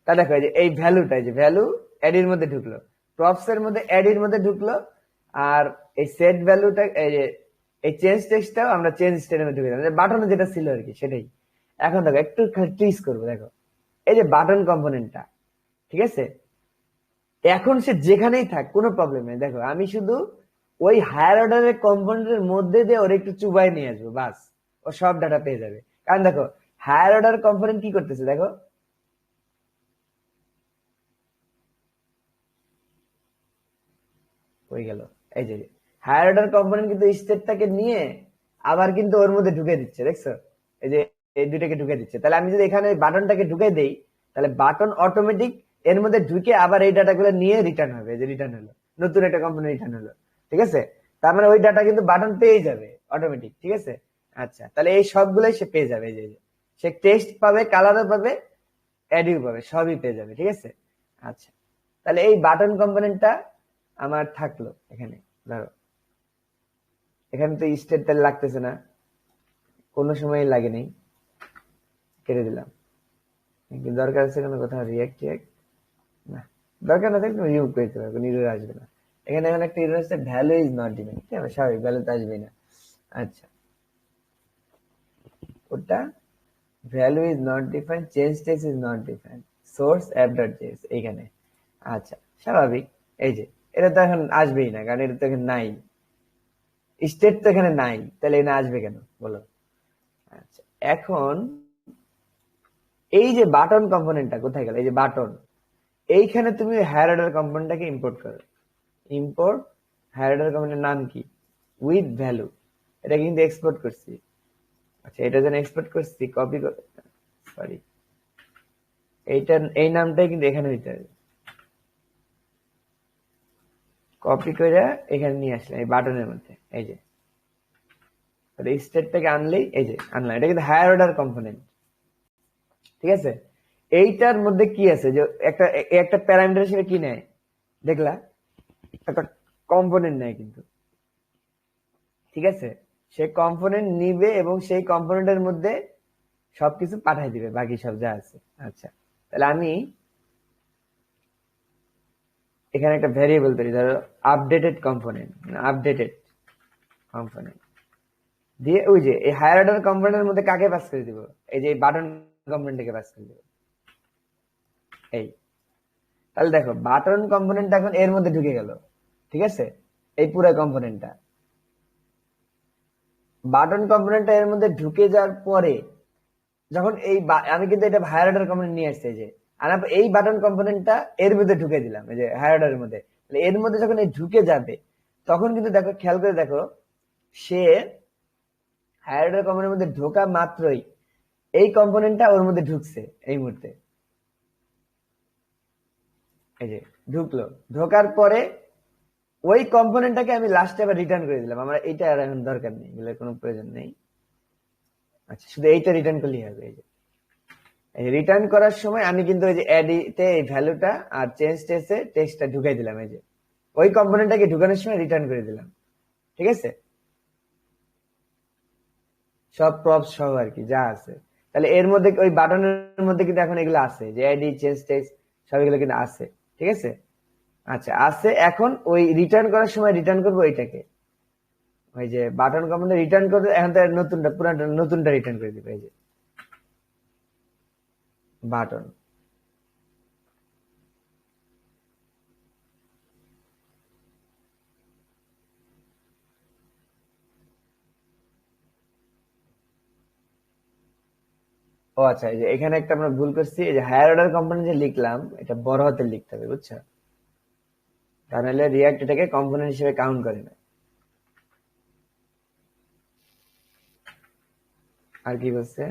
তা দেখো, এই যে এই ভ্যালুটা, এই যে ভ্যালু অ্যাড এর মধ্যে ঢুকলো, প্রপস এর মধ্যে অ্যাড এর মধ্যে ঢুকলো, আর এই সেট ভ্যালুটা, এই যে এই চেঞ্জ টেক্সটটাও আমরা চেঞ্জ স্টেটের মধ্যে ঢুকে দিলাম, বাটনে যেটা ছিল আর কি সেটাই। এখন দেখো একটু ট্রিস করবো, দেখো এই যে বাটন কম্পোনেন্টটা, ঠিক আছে, এখন সে যেখানেই থাক কোনো প্রবলেম নেই। দেখো আমি শুধু ওই হায়ার অর্ডারের কম্পোনেন্টের মধ্যে দিয়ে ওর একটু চুবাই নিয়ে আসবো, বাস ও সব ডাটা পেয়ে যাবে। কারণ দেখো হায়ার অর্ডার কম্পোনেন্ট কি করতেছে, দেখো হয়ে গেল, এই যে হায়ার অর্ডার কম্পোনেন্ট কিন্তু স্টেটটাকে নিয়ে আবার কিন্তু ওর মধ্যে ঢুকে দিচ্ছে, দেখছো, এই যে এই দুইটাকে ঢুকে দিচ্ছে। তাহলে আমি যদি এখানে বাটনটাকে ঢুকে দেই, তাহলে বাটন অটোমেটিক এর মধ্যে ঢুকে আবার এই ডাটাগুলো নিয়ে রিটার্ন হবে, যে রিটার্ন হলো, নতুন একটা কম্পোনেন্ট রিটার্ন হলো, ঠিক আছে। তার মানে ওই ডাটা কিন্তু বাটন পেয়ে যাবে অটোমেটিক, ঠিক আছে। আচ্ছা, তাহলে এই সবগুলোই সে পেয়ে যাবে, এই যে সে টেক্সট পাবে, কালারও পাবে, অ্যাডিও পাবে, সবই পেয়ে যাবে, ঠিক আছে। আচ্ছা, তাহলে এই বাটন কম্পোনেন্টটা আমার থাকলো এখানে। ধরো এখানে তো স্টেট তাহলে লাগতেছে না, কোনো সময় লাগে নেই, কেটে দিলাম। দরকার আছে কোনো কোথাও রিয়াক্ট টিয়াক্ট, না দরকার না থাকলে রিমুভ করে দিতে পারবো, ইরর আসবে না। এখানে এখন একটা ইরর আছে, ভ্যালু ইজ নট ডিফাইন্ড, ঠিক আছে, স্বাভাবিক ভ্যালু তো আসবেই না। আচ্ছা, ওটা value is not defined, change text is not defined, source app dot JS এইখানে। আচ্ছা স্বাভাবিক, এই যে এটা তো এখন আসবেই না, কারণ এটা তো এখানে নাই, স্টেট তো এখানে নাই, তাহলে এখানে আসবে কেন বলো। আচ্ছা, এখন এই যে বাটন কম্পোনেন্টটা কোথায় গেল, এই যে বাটন, এইখানে তুমি হায়ার অর্ডার কম্পোনেন্টটাকে ইম্পোর্ট করো, ইম্পোর্ট হায়ার অর্ডার কম্পোনেন্টের নাম কি, উইথ ভ্যালু, এটা কিন্তু এক্সপোর্ট করছি। আচ্ছা, এটা যেন এক্সপোর্ট করছি, কপি, সরি এইটা, এই নামটাই কিন্তু এখানে দিতে হবে, কপি করে এখানে নিয়ে আসলাম এই বাটনের মধ্যে, এই যে স্টেটটাকে আনলেই, এই যে আনলাম, এটা কিন্তু হায়ার অর্ডার কম্পোনেন্ট, ঠিক আছে। এইটার মধ্যে কি আছে, যে একটা একটা প্যারামিটার হিসেবে কি নেয় দেখলা, একটা কম্পোনেন্ট নেয় কিন্তু, ঠিক আছে। সে কম্পোনেন্ট নিবে এবং সেই কম্পোনেন্টের মধ্যে সবকিছু পাঠাই দিবে, বাকি সব যা আছে। আচ্ছা, তাহলে আমি এখানে একটা ভ্যারিয়েবল তৈরি, ধরো আপডেটেড কম্পোনেন্ট, আপডেটেড কম্পোনেন্ট দিয়ে ওই যে এই হায়ার অর্ডার কম্পোনেন্টের মধ্যে কাকে পাস করে দিব, এই যে বাটন কম্পোনেন্টকে পাস করে দিব, এই। তাহলে দেখো বাটন কম্পোনেন্টটা এখন এর মধ্যে ঢুকে গেল, ঠিক আছে, এই পুরো কম্পোনেন্টটা, বাটন কম্পোনেন্টটা এর মধ্যে ঢুকে যাওয়ার পরে যখন এই আমি কিন্তু এটা হায়ার অর্ডার কম্পোনেন্ট নিয়ে আসছে, যে আর এই বাটন কম্পোনেন্টটা এর মধ্যে ঢুকে দিলাম, এই যে হায়ার অর্ডারের মধ্যে, এর মধ্যে যখন এই ঢুকে যাবে তখন কিন্তু দেখো, খেয়াল করে দেখো, সে হায়ার অর্ডার কম্পোনেন্টের মধ্যে ঢোকা মাত্রই এই কম্পোনেন্টটা ওর মধ্যে ঢুকছে এই মুহূর্তে, এই যে ঢুকলো, ঢোকার পরে ওই কম্পোনেন্টটাকে আমি লাস্টে আবার রিটার্ন করে দিলাম, আমার এইটা আর এখন দরকার নেই, এগুলোর কোনো প্রয়োজন নেই। আচ্ছা, শুধু এইটা রিটার্ন করলেই হবে। এই যে রিটার্ন করার সময় আমি কিন্তু এই যে অ্যাডিতে এই ভ্যালুটা আর চেঞ্জ টেক্সটে টেক্সটটা ঢুকাই দিলাম, এই যে ওই কম্পোনেন্টটাকে ঢুকানোর সময় রিটার্ন করে দিলাম, ঠিক আছে, সব প্রপস সহ আর কি যা আছে। তাহলে এর মধ্যে ওই বাটনের মধ্যে কিন্তু এখন এগুলো আছে, যে অ্যাডি চেঞ্জ টেক্সট সব এগুলো কিন্তু আছে, ঠিক আছে। আচ্ছা আছে, এখন ওই রিটার্ন করার সময় রিটার্ন করবো এটাকে, ওই যে বাটন কমান্ডে রিটার্ন করবে, এখন তো নতুনটা পুরাটা নতুনটা রিটার্ন করে দিবে, এই যে বাটন। ও আচ্ছা, এই যে এখানে একটা আমরা ভুল করছি, এই যে হায়ার অর্ডার কম্পোনেন্ট যে লিখলাম এটা বড় হাতে লিখতে হবে, বুঝছো? তাহলে রিয়াক্ট এটাকে কম্পোনেন্ট হিসেবে কাউন্ট করে না। আর কি বলছে,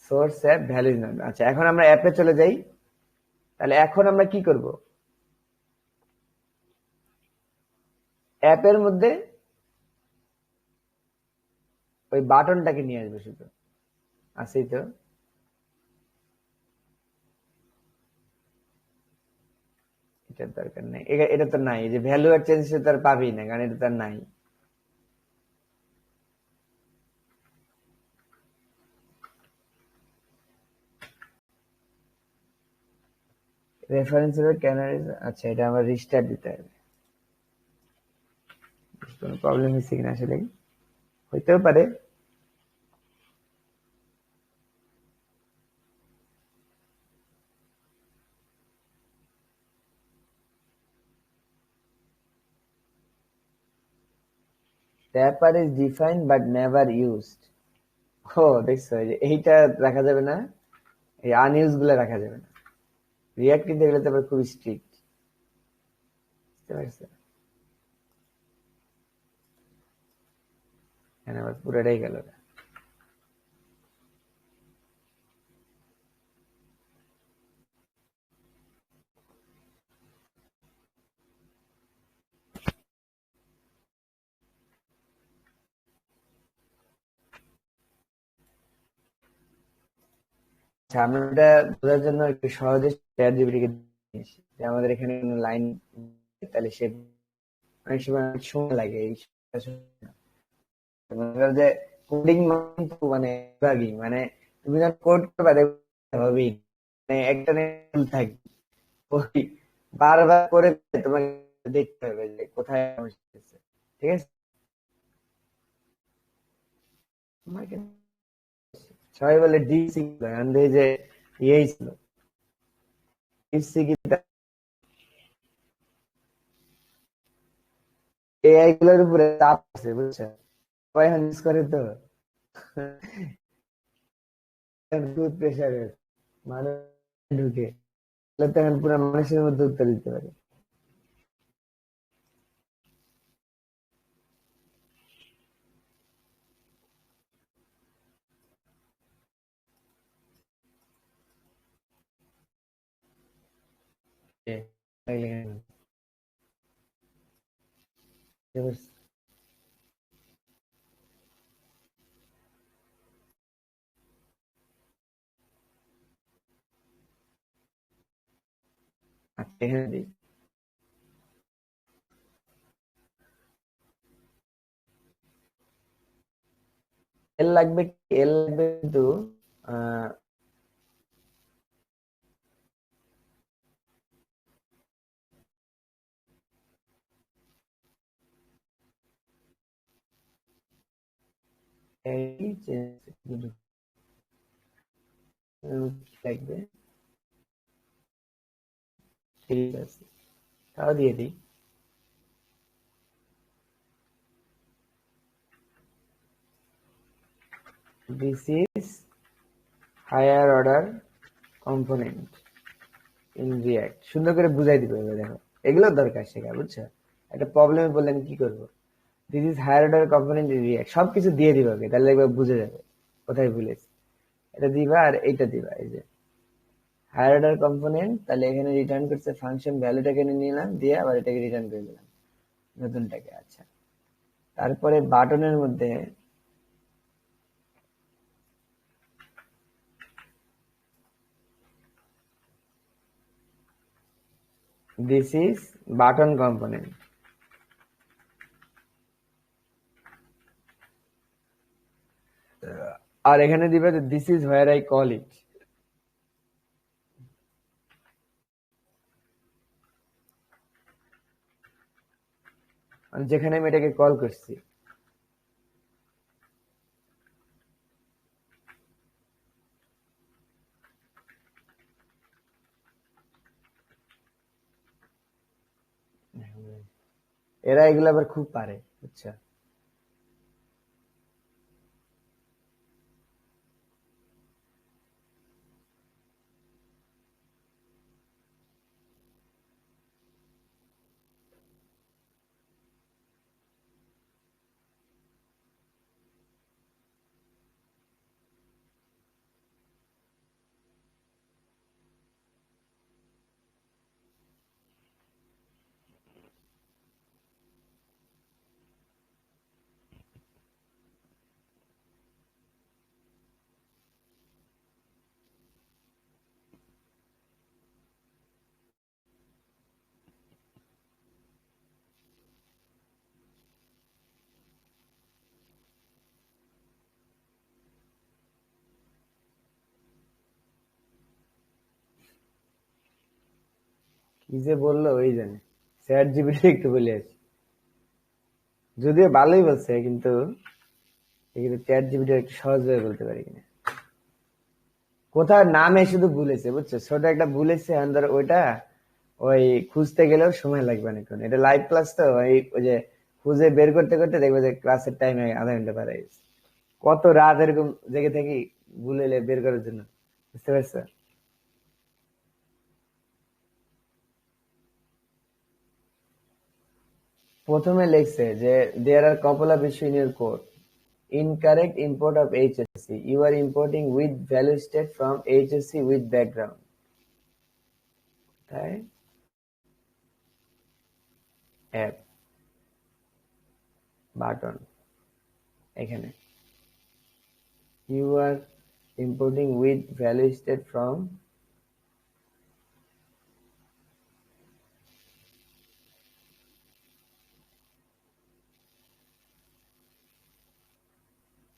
সোর্স অ্যাপ ভ্যালু নাম। আচ্ছা এখন আমরা অ্যাপে চলে যাই, তাহলে এখন আমরা কি করব, অ্যাপের মধ্যে ওই বাটনটাকে নিয়ে আসবে শুধু, আছেই তো। এটার দরকার নেই, এটা তো নাই, এই যে ভ্যালু আর চেঞ্জ তো আর পাবি না, কারণ এটা তো আর নাই। রেফারেন্স ক্যানারিজ, আচ্ছা এটা আমার রিস্টার্ট দিতে হবে। কোনো প্রবলেম হয়েছে কিনা আসলে, হইতেও পারে। Tapper is defined but never used. ও দেখছো, এই যে এইটা রাখা যাবে না, এই আনইউজ গুলো রাখা যাবে না। রিয়াক্ট কিন্তু এগুলো তো আবার খুব স্ট্রিক্ট, বুঝতে পারছো? এখানে আবার পুরোটাই গেল না। আচ্ছা আমরা এটা বোঝার জন্য একটু সহজে চ্যাট জিপিটিকে দিয়েছি যে আমাদের এখানে লাইন, তাহলে সে অনেক সময় অনেক সময় লাগে এই মনে করো যে কোডিং মানে debugging, মানে তুমি যখন কোড করবে দেখবে হবেই, মানে একটা ভুল থাকবে, ওই বারবার করে তোমাকে দেখতে হবে যে কোথায় সমস্যা হচ্ছে, ঠিক আছে? তোমাকে সবাই বলে ডিসি, এই যে ইয়েই ছিল ডিসি কি, এআই গুলোর উপরে চাপ আছে, বুঝছো? সবাই ইউজ করে তো, খুব প্রেশারের মানুষ ঢুকে, তাহলে তখন পুরো মানুষের মধ্যে উত্তর দিতে পারে। এ, লাগলে কেন? এবার আচ্ছা, এখানে দিই। এল লাগবে কি, এল লাগবে কিন্তু আহ, এই যে কি লাগবে, ঠিক আছে, তাও দিয়ে দিই। This is higher order component in React, সুন্দর করে বুঝাই দিবে এবার, দেখো এগুলো দরকার শেখা, বুঝছো? একটা প্রবলেমে বললে আমি কি করবো, this is higher order component in React, সবকিছু দিয়ে দিবে ওকে, তাহলে একবার বুঝে যাবে কোথায় ভুলেছে। এটা দিবা আর এইটা দিবা, এই যে হায়ার অর্ডার কম্পোনেন্ট, তাহলে এখানে রিটার্ন করছে ফাংশন ভ্যালুটাকে এনে নিলাম, দিয়ে আবার এটাকে রিটার্ন করে দিলাম নতুনটাকে। আচ্ছা তারপরে বাটনের মধ্যে দিস ইজ বাটন কম্পোনেন্ট, আর এখানে দিবে this is where I call it. যেখানে আমি এটাকে কল করছি। এরা এগুলো আবার খুব পারে, বুঝছো? কি যে বললো ওই জানে, চ্যাট জিপিটি একটু বলে আছি, যদিও ভালোই বলছে, কিন্তু চ্যাট জিপিটি একটু সহজভাবে বলতে পারি কিনা। কোথাও নামে শুধু ভুলেছে, বুঝছো, ছোট একটা ভুলেছে, আন্দার ওইটা ওই খুঁজতে গেলেও সময় লাগবে অনেকক্ষণ। এটা লাইভ ক্লাস তো, ওই যে খুঁজে বের করতে করতে দেখবে যে ক্লাসের টাইমে আধা ঘন্টা পার হয়ে গেছে। কত রাত এরকম জেগে থাকি ভুলে বের করার জন্য, বুঝতে পারছো? প্রথমে লিখছে যে there are couple of issue in your code, incorrect import of HSC, you are importing with value state from HSC with background, তাই অ্যাপ বাটন এখানে you are importing with value state from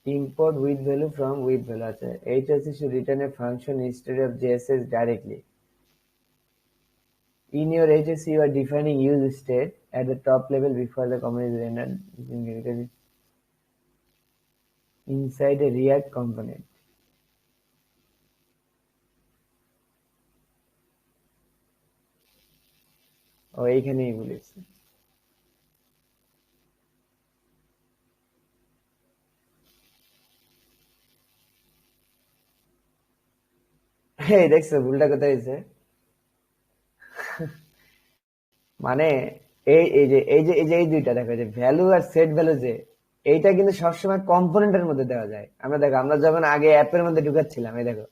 import with value from with value আছে। HSC should return a function instead of JSS directly. In your HSC you are defining use state at the top level before the command is rendered inside a React component. ও এইখানেই বলেছে। এই দেখছো ভুলটা কোথায় হয়েছে? মানে এই দুইটা দেখো, যে ভ্যালু আর সেট ভ্যালু, যে এইটা কিন্তু সবসময় কম্পোনেন্টের মধ্যে দেওয়া যায়। আমরা দেখো, আমরা যখন আগে অ্যাপের মধ্যে ঢুকাচ্ছিলাম, এই দেখো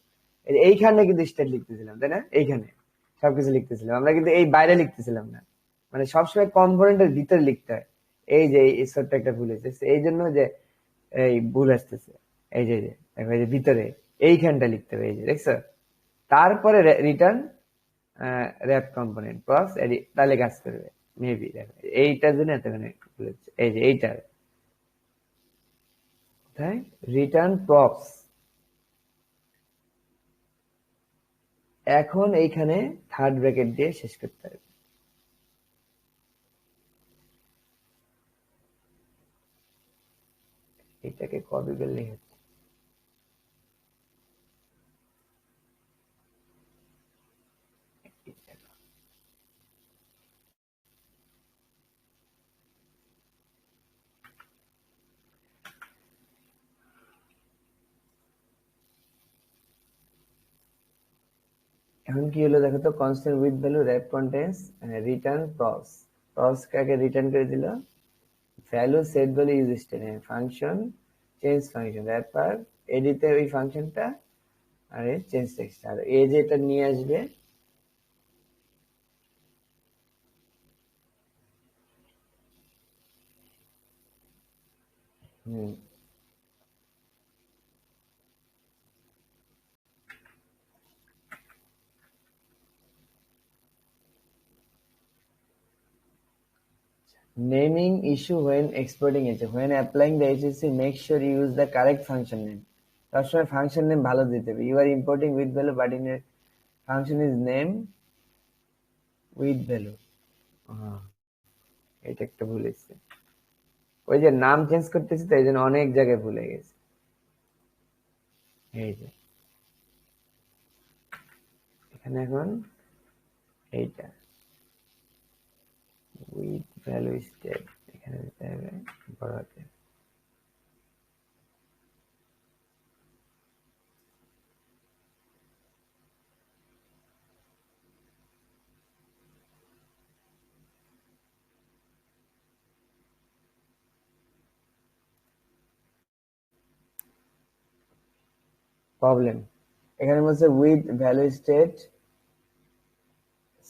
এইখানে কিন্তু স্টেট লিখতেছিলাম, তাই না? এইখানে সবকিছু লিখতেছিলাম আমরা, কিন্তু এই বাইরে লিখতেছিলাম না। মানে সবসময় কম্পোনেন্টের ভিতরে লিখতে হয়। এই যে এই ছোট্ট একটা ভুল হয়েছে, এই জন্য যে এই ভুল আসতেছে। এই যে দেখো, এই যে ভিতরে এইখানটা লিখতে হবে, এই যে দেখছো। তারপরে রিটার্ন র্যাপ কম্পোনেন্ট প্রস, তাহলে কাজ করবে মেবি। দেখো এইটার জন্য এতখানি ভুল হচ্ছে। এই যে এইটার তাই রিটার্ন প্রপস, এখন এইখানে থার্ড ব্র্যাকেট দিয়ে শেষ করতে হবে। এটাকে কপি করলেই হচ্ছে। এখন কি হলো দেখো তো, constant with value wrap contents return props. Props কাকে রিটার্ন করে দিল? Value set value use state, function change function wrapper এডিতে ওই ফাংশনটা, আর চেঞ্জ টেক্সট, আর এই যেটা নিয়ে আসবে naming issue when exporting it. When applying the HSC, make sure you use the correct function name. সবসময় ফাংশন নেম ভালো দিতে হবে। You are importing with value but in function is name with value. এটা একটা ভুল এসছে। ওই যে নাম চেঞ্জ করতেছি তো এই জন্য অনেক জায়গায় ভুলে গেছি। এই যে এখানে এখন এইটা উইথ ভ্যালু স্টেট এখানে দিতে হবে বড় হাতে। প্রবলেম এখানে বলছে with value state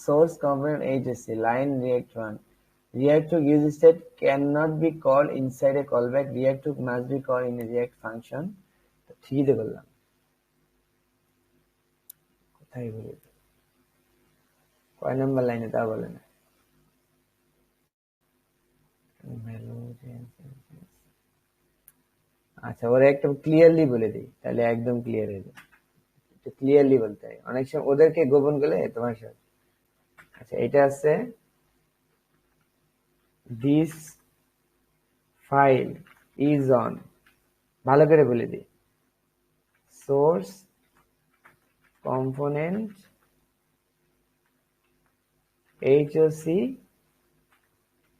source component HSC line react run. React to use state cannot be called inside a callback. React to must be called in a React function. তো ঠিকই তো বললাম, কোথায় বলি কয় নাম্বার লাইনে তা বলে না। আচ্ছা ওরা একদম ক্লিয়ারলি বলে দিই তাহলে একদম ক্লিয়ার হয়ে যায়। ক্লিয়ারলি বলতে হয়, অনেক সময় ওদেরকে গোপন করলে তোমার সাথে। আচ্ছা এটা আছে দিস ফাইল ইজ অন, ভালো করে বলে দিই সোর্স কম্পোনেন্ট এইচওসি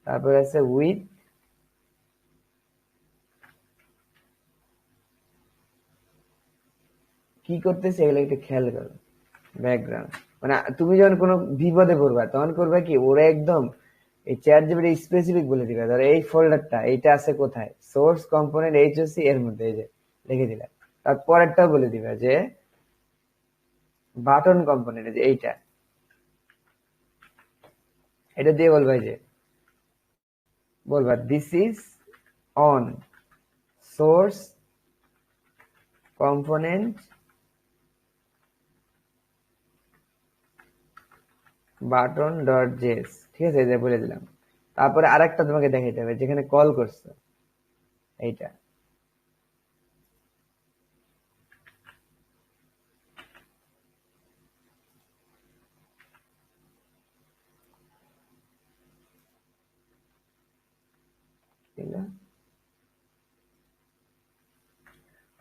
তারপর আছে উইথ কি করতেছে এগুলো একটু খেয়াল করো ব্যাকগ্রাউন্ড। মানে তুমি যখন কোনো বিপদে পড়বা তখন করবা কি ওরা একদম এই চ্যাট জিপিটি স্পেসিফিক বলে দিবে, ধরো এই ফোল্ডারটা এইটা আছে কোথায় সোর্স কম্পোনেন্ট এইচওসি এর মধ্যে, এই যে লিখে দিলাম। তারপরেরটাও বলে দিবা যে বাটন কম্পোনেন্ট যে এইটা, এটা দিয়ে বলবা যে বলবা this is on source component button dot JS, ঠিক আছে এটা বলে দিলাম। তারপরে আরেকটা তোমাকে দেখাইতে হবে যেখানে কল করছো এইটা,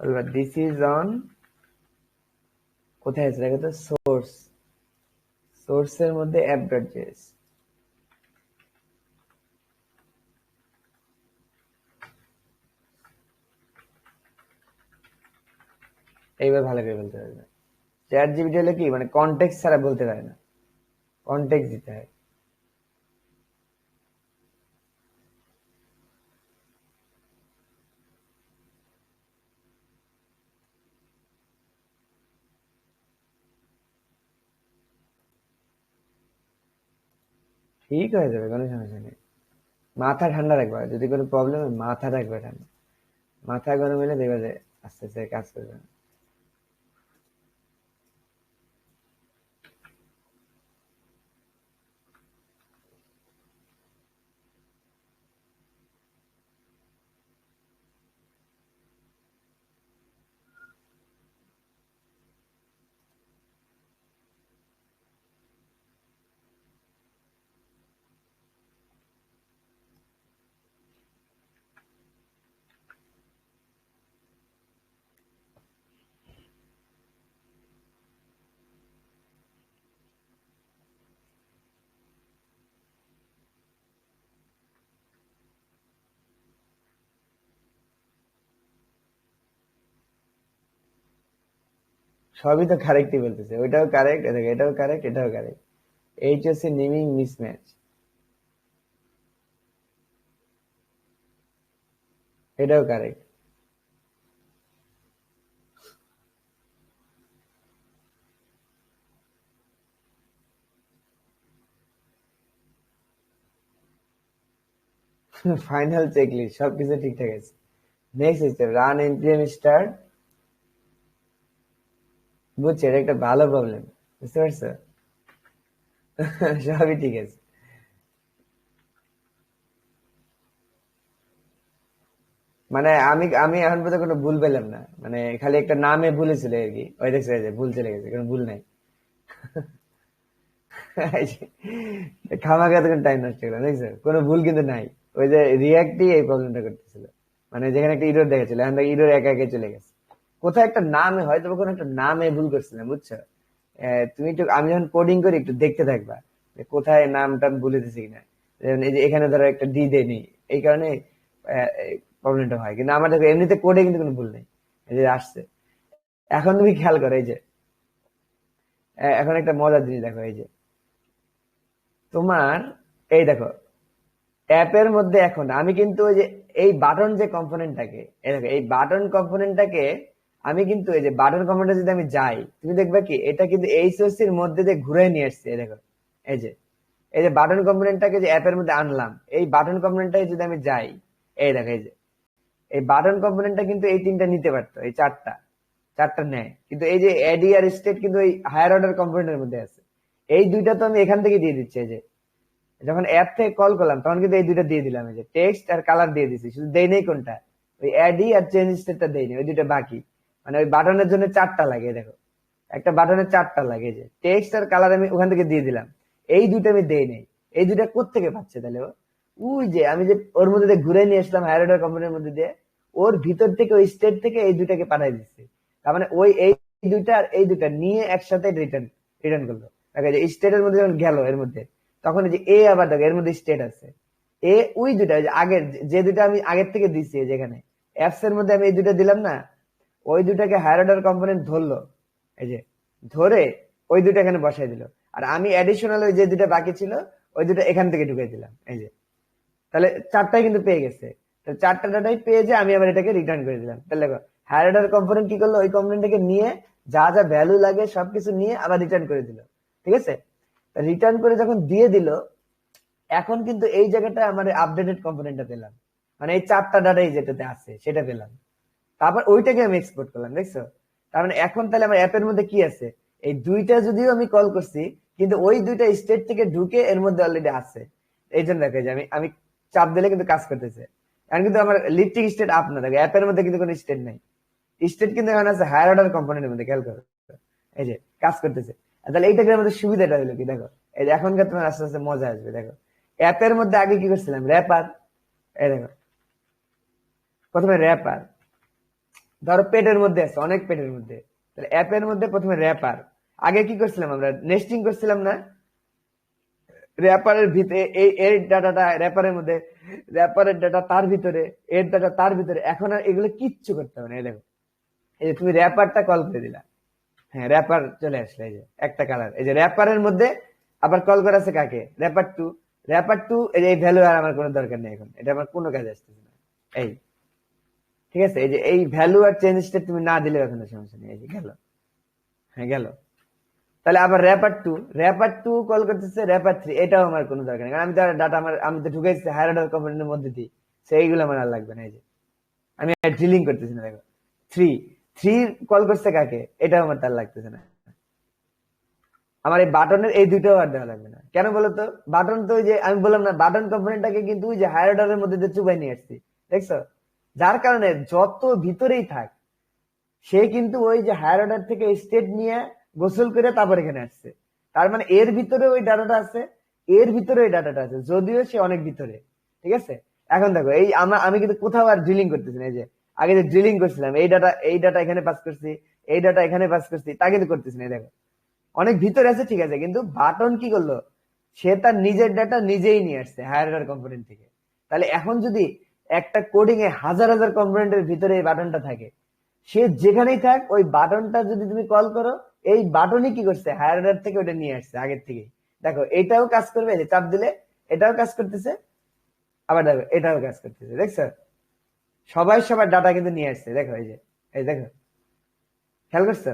বলবা দিস ইজ অন কোথায় আছে দেখো তো সোর্স, সোর্সের মধ্যে অ্যাপ ডট জেস। এইবার ভালো করে বলতে পারবে। চ্যাট জিপিটি হলে কি মানে কনটেক্সট ছাড়া বলতে পারে না, কনটেক্সট দিতে হয়। ঠিক হয়ে যাবে, কোনো সমস্যা নেই। মাথা ঠান্ডা রাখবা, যদি কোনো প্রবলেম হয় মাথা রাখবে ঠান্ডা, মাথা গরম হলে দেখবে যে আস্তে আস্তে কাজ করবে না। সবই তো কারেক্টই বলতেছে, ওইটাও কারেক্ট, এটাও কারেক্ট, এটাও কারেক্ট। এইচএসসি নেমিং মিসম্যাচ, এটাও কারেক্ট। ফাইনাল চেকলিস্ট সবকিছু ঠিকঠাক আছে। Next step run npm start. বুঝছি এটা একটা ভালো প্রবলেম, বুঝতে পারছো? সবই ঠিক আছে। মানে আমি আমি এখন পর্যন্ত কোনো ভুল পেলাম না, মানে খালি একটা নামে ভুলেছিল আর কি, ওই দেখছে যে ভুল চলে গেছে, কোনো ভুল নাই। খামাখা তখন টাইম নষ্ট করলাম, দেখছো কোনো ভুল কিন্তু নাই। ওই যে রিয়াক্টই এই প্রবলেমটা করতেছিল, মানে যেখানে একটা ইরর দেখাচ্ছিল এখান থেকে ইরর একা একা চলে গেছে। কোথায় একটা নামে হয়তো বা কোনো একটা নামে ভুল করছিলাম, বুঝছো? তুমি একটু, আমি যখন কোডিং করি একটু দেখতে থাকবা যে কোথায় নামটা ভুলে দিছি কিনা। যেমন এই যে এখানে ধরো একটা ডি দেয়নি, এই কারণে প্রবলেমটা হয়। কিন্তু আমার দেখো এমনিতে কোডে কিন্তু কোনো ভুল নেই, এই যে আসছে। এখন তুমি খেয়াল করো, এই যে এখন একটা মজার জিনিস দেখো, এই যে তোমার, এই দেখো অ্যাপের মধ্যে এখন আমি কিন্তু ওই যে এই বাটন যে কম্পোনেন্টটাকে, এই দেখো এই বাটন কম্পোনেন্টটাকে আমি কিন্তু এই যে বাটন কম্পোনেন্টে যদি আমি যাই, তুমি দেখবে কি এটা কিন্তু এইচওসি এর মধ্যে দিয়ে ঘুরে নিয়ে আসছে। এই দেখো এই যে এই যে বাটন কম্পোনেন্টটাকে যে অ্যাপের মধ্যে আনলাম, এই বাটন কম্পোনেন্টটাকে যদি আমি যাই, এই দেখো এই যে এই বাটন কম্পোনেন্টটা কিন্তু এই তিনটা নিতে পারতো, এই চারটা চারটা নেয়, কিন্তু এই যে এডি আর স্টেট কিন্তু এই হায়ার অর্ডার কম্পোনেন্টের মধ্যে আছে। এই দুইটা তো আমি এখান থেকে দিয়ে দিচ্ছি, এই যে যখন অ্যাপ থেকে কল করলাম তখন কিন্তু এই দুইটা দিয়ে দিলাম, এই যে টেক্সট আর কালার দিয়ে দিছি, শুধু দেই নেই কোনটা, ওই অ্যাডি আর চেঞ্জ স্টেটটা দেইনি, ওই দুইটা বাকি। মানে ওই বাটনের জন্য চারটা লাগে, দেখো একটা বাটনের চারটা লাগে, যে টেক্সট আর কালার আমি ওখান থেকে দিয়ে দিলাম, এই দুইটা আমি দেই নেই। এই দুইটা কোত্থেকে পাচ্ছে তাহলে ও? ওই যে আমি যে ওর মধ্যে দিয়ে ঘুরে নিয়ে আসলাম হায়ার অর্ডার কম্পোনেন্টের মধ্যে দিয়ে, ওর ভিতর থেকে ওই স্টেট থেকে এই দুইটাকে পাঠাই দিচ্ছে। তার মানে ওই এই দুইটা আর এই দুইটা নিয়ে একসাথে রিটার্ন রিটার্ন করলো। দেখো এই যে স্টেটের মধ্যে যখন গেল এর মধ্যে, তখন এই যে এ আবার দেখো এর মধ্যে স্টেট আছে, এ ওই দুইটা ওই যে আগের যে দুইটা আমি আগের থেকে দিচ্ছি, যেখানে অ্যাপস এর মধ্যে আমি এই দুইটা দিলাম না, ওই দুইটাকে হায়ার অর্ডার কম্পোনেন্ট ধরলো, এই যে ধরে ওই দুইটা এখানে বসাই দিল। আর আমি অ্যাডিশনাল ওই যে দুইটা বাকি ছিল ওই দুটো এখান থেকে ঢুকাই দিলাম, এই যে তাহলে চারটাই কিন্তু পেয়ে গেছে। তো চারটা ডাটাই পেয়ে যে আমি আবার এটাকে রিটার্ন করে দিলাম। তাহলে দেখো হায়ার অর্ডার কম্পোনেন্ট কি করলো, ওই কম্পোনেন্টটাকে নিয়ে যা যা ভ্যালু লাগে সবকিছু নিয়ে আবার রিটার্ন করে দিল। ঠিক আছে, রিটার্ন করে যখন দিয়ে দিল, এখন কিন্তু এই জায়গাটা আমার আপডেটেড কম্পোনেন্টটা পেলাম, মানে এই চারটা ডাটাই যেটাতে আছে সেটা পেলাম। তারপর ওইটাকে আমি এক্সপোর্ট করলাম, দেখছো? তার মানে এখন তাহলে আমার অ্যাপের মধ্যে কি আছে, এই দুইটা যদিও আমি কল করছি কিন্তু ওই দুইটা স্টেট থেকে ঢুকে এর মধ্যে অলরেডি আছে। এই জন্য দেখে যে আমি আমি চাপ দিলে কিন্তু কাজ করতেছে। এখন কিন্তু আমার লিফটিং স্টেট আপ না, দেখো অ্যাপের মধ্যে কিন্তু কোনো স্টেট নাই, স্টেট কিন্তু এখন আছে হায়ার অর্ডার কম্পোনেন্টের মধ্যে, খেয়াল করো এই যে কাজ করতেছে। আর তাহলে এইটাকে আমাদের সুবিধাটা হলো কি, দেখো এই যে এখনকার তোমার আস্তে আস্তে মজা আসবে। দেখো অ্যাপের মধ্যে আগে কি করছিলাম, র্যাপার, এই দেখো প্রথমে র্যাপার, ধরো পেটের মধ্যে আছে অনেক পেটের মধ্যে, তাহলে অ্যাপের মধ্যে প্রথমে র্যাপার। আগে কি করছিলাম আমরা, নেস্টিং করছিলাম না, র্যাপারের ভিতরে এই এর ডাটাটা র্যাপারের মধ্যে, র্যাপারের ডাটা তার ভিতরে, এর ডাটা তার ভিতরে। এখন আর এগুলো কিচ্ছু করতে হবে না। এই দেখো এই যে তুমি র্যাপারটা কল করে দিলা, হ্যাঁ র্যাপার চলে আসলে, এই যে একটা কালার, এই যে র্যাপারের মধ্যে আবার কল করা আছে কাকে, র্যাপার টু। র্যাপার টু এই যে এই ভ্যালু আর আমার কোনো দরকার নেই, এখন এটা আমার কোনো কাজে আসতেছে না। এই ঠিক আছে, এই যে এই ভ্যালু আর চেঞ্জ স্টেট তুমি না দিলে এখন সমস্যা নেই, এই যে গেল, হ্যাঁ গেল। তাহলে আবার র্যাপার টু কল করতেছে, র্যাপার থ্রি এটাও আমার কোনো দরকার নেই, কারণ আমি তো ডাটা আমার আমি তো ঢুকাইছি হায়ার অর্ডার কম্পোনেন্টের মধ্যে দিই, সেইগুলো আমার আর লাগবে না। এই যে আমি ড্রিলিং করতেছি না, দেখো থ্রি, থ্রি কল করছে কাকে, এটাও আমার তার লাগতেছে না। আমার এই বাটনের এই দুইটাও আর দেওয়া লাগবে না, কেন বলতো? বাটন তো ওই যে আমি বললাম না, বাটন কম্পোনেন্টটাকে কিন্তু ওই যে হায়ার অর্ডারের মধ্যে দিয়ে চুবাই নিয়ে আসছি, দেখছো? যার কারণে যত ভিতরেই থাক সে কিন্তু ওই যে হায়ার অর্ডার থেকে স্টেট নিয়ে গোসল করে তারপর এখানে আসছে। তার মানে এর ভিতরে ওই ডাটাটা আছে, এর ভিতরে ওই ডাটাটা আছে, যদিও সে অনেক ভিতরে। ঠিক আছে, এখন দেখো এই আমি কিন্তু কোথাও আর ড্রিলিং করতেছি না। এই যে আগে যে ড্রিলিং করছিলাম, এই ডাটা এখানে পাস করছি, এই ডাটা এখানে পাস করছি, তা কিন্তু করতেছি না। দেখো অনেক ভিতরে আছে, ঠিক আছে, কিন্তু বাটন কি করলো, সে তার নিজের ডাটা নিজেই নিয়ে আসছে হায়ার অর্ডার কম্পোনেন্ট থেকে। তাহলে এখন যদি একটা কোডিং এ হাজার হাজার কম্পোনেন্টের ভিতরে এই বাটনটা থাকে, সে যেখানেই থাক ওই বাটনটা যদি তুমি কল করো, এই বাটনই কি করছে, হায়ার অর্ডার থেকে ওটা নিয়ে আসছে আগের থেকে। দেখো এটাও কাজ করবে, যে চাপ দিলে এটাও কাজ করতেছে, আবার দেখো এটাও কাজ করতেছে, দেখছো? সবাই সবার ডাটা কিন্তু নিয়ে আসছে, দেখো এই যে, এই দেখো খেয়াল করছো?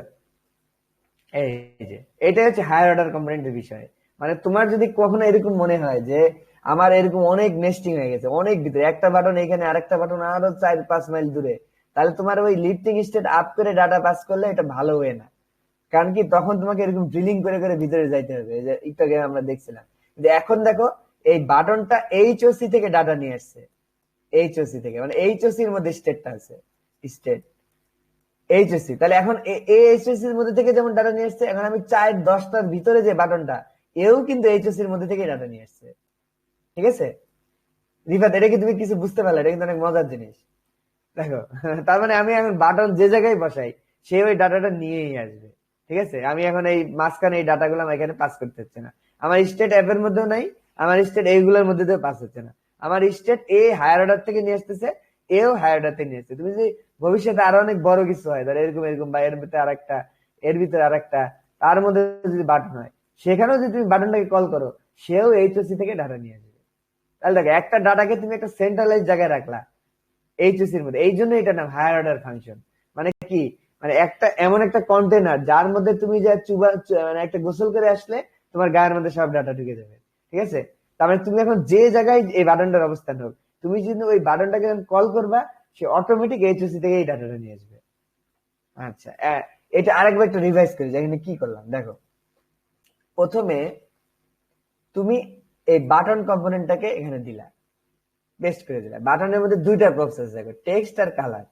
এই যে এটাই হচ্ছে হায়ার অর্ডার কম্পোনেন্টের বিষয়। মানে তোমার যদি কখনো এরকম মনে হয় যে আমার এরকম অনেক নেস্টিং হয়ে গেছে, অনেক ভিতরে একটা বাটন এখানে আরেকটা বাটন আরো 4-5 মাইল দূরে, তাহলে তোমার ওই লিফটিং স্টেট আপ করে ডাটা পাস করলে এটা ভালো হয় না। কারণ কি, তখন তোমাকে এরকম ড্রিলিং করে করে ভিতরে যাইতে হবে, এই যে একটু আগে আমরা দেখছিলাম। কিন্তু এখন দেখো এই বাটনটা এইচওসি থেকে ডাটা নিয়ে আসছে, এইচওসি থেকে, মানে এইচওসি এর মধ্যে স্টেটটা আছে, স্টেট এইচএসসি। তাহলে এখন এইচএসসি এর মধ্যে থেকে যেমন ডাটা নিয়ে আসছে, এখন আমি চাই 10টার ভিতরে যে বাটনটা, এও কিন্তু এইচএসসি এর মধ্যে থেকে ডাটা নিয়ে আসছে। ঠিক আছে, রিফাত, এটা কি তুমি কিছু বুঝতে পারলে? এটা কিন্তু অনেক মজার জিনিস। দেখো, তার মানে আমি এখন বাটন যে জায়গায় বসাই, সে ওই ডাটাটা নিয়েই আসবে। ঠিক আছে, আমি এখন এই মাঝখানে এই ডাটাগুলো আমার এখানে পাস করতে হচ্ছে না। আমার স্টেট অ্যাপ এর মধ্যেও নাই, আমার স্টেট এইগুলোর মধ্যে দিয়ে পাস হচ্ছে না। আমার স্টেট এ হায়ার অর্ডার থেকে নিয়ে আসতেছে, এও হায়ার অর্ডার থেকে নিয়ে আসছে। তুমি যদি ভবিষ্যতে আরো অনেক বড় কিছু হয়, ধরো এরকম এরকম, বা এর ভিতরে আরেকটা, এর ভিতরে আরেকটা, তার মধ্যে যদি বাটন হয়, সেখানেও যদি তুমি বাটনটাকে কল করো, সেও এইচওসি থেকে ডাটা নিয়ে আসবে। তাহলে দেখো, একটা ডাটাকে তুমি একটা সেন্ট্রালাইজ জায়গায় রাখলা এইচএসির মধ্যে, এই জন্য এটা নাম হায়ার অর্ডার ফাংশন। মানে কি, মানে একটা এমন একটা কন্টেনার যার মধ্যে তুমি যা মানে একটা গোসল করে আসলে তোমার গায়ের মধ্যে সব ডাটা ঢুকে যাবে। ঠিক আছে, তার মানে তুমি এখন যে জায়গায় এই বাটনটার অবস্থান হোক, তুমি যদি ওই বাটনটাকে কল করবা, সে অটোমেটিক এইচএসি থেকে এই ডাটাটা নিয়ে আসবে। আচ্ছা, এটা আরেকবার একটা রিভাইজ করি যে এখানে কি করলাম। দেখো, প্রথমে তুমি এই বাটন কম্পোনেন্টটাকে এখানে দিলা, পেস্ট করে দিলা। বাটনের মধ্যে দুইটা প্রসেস দেখো, টেক্সট আর কালার।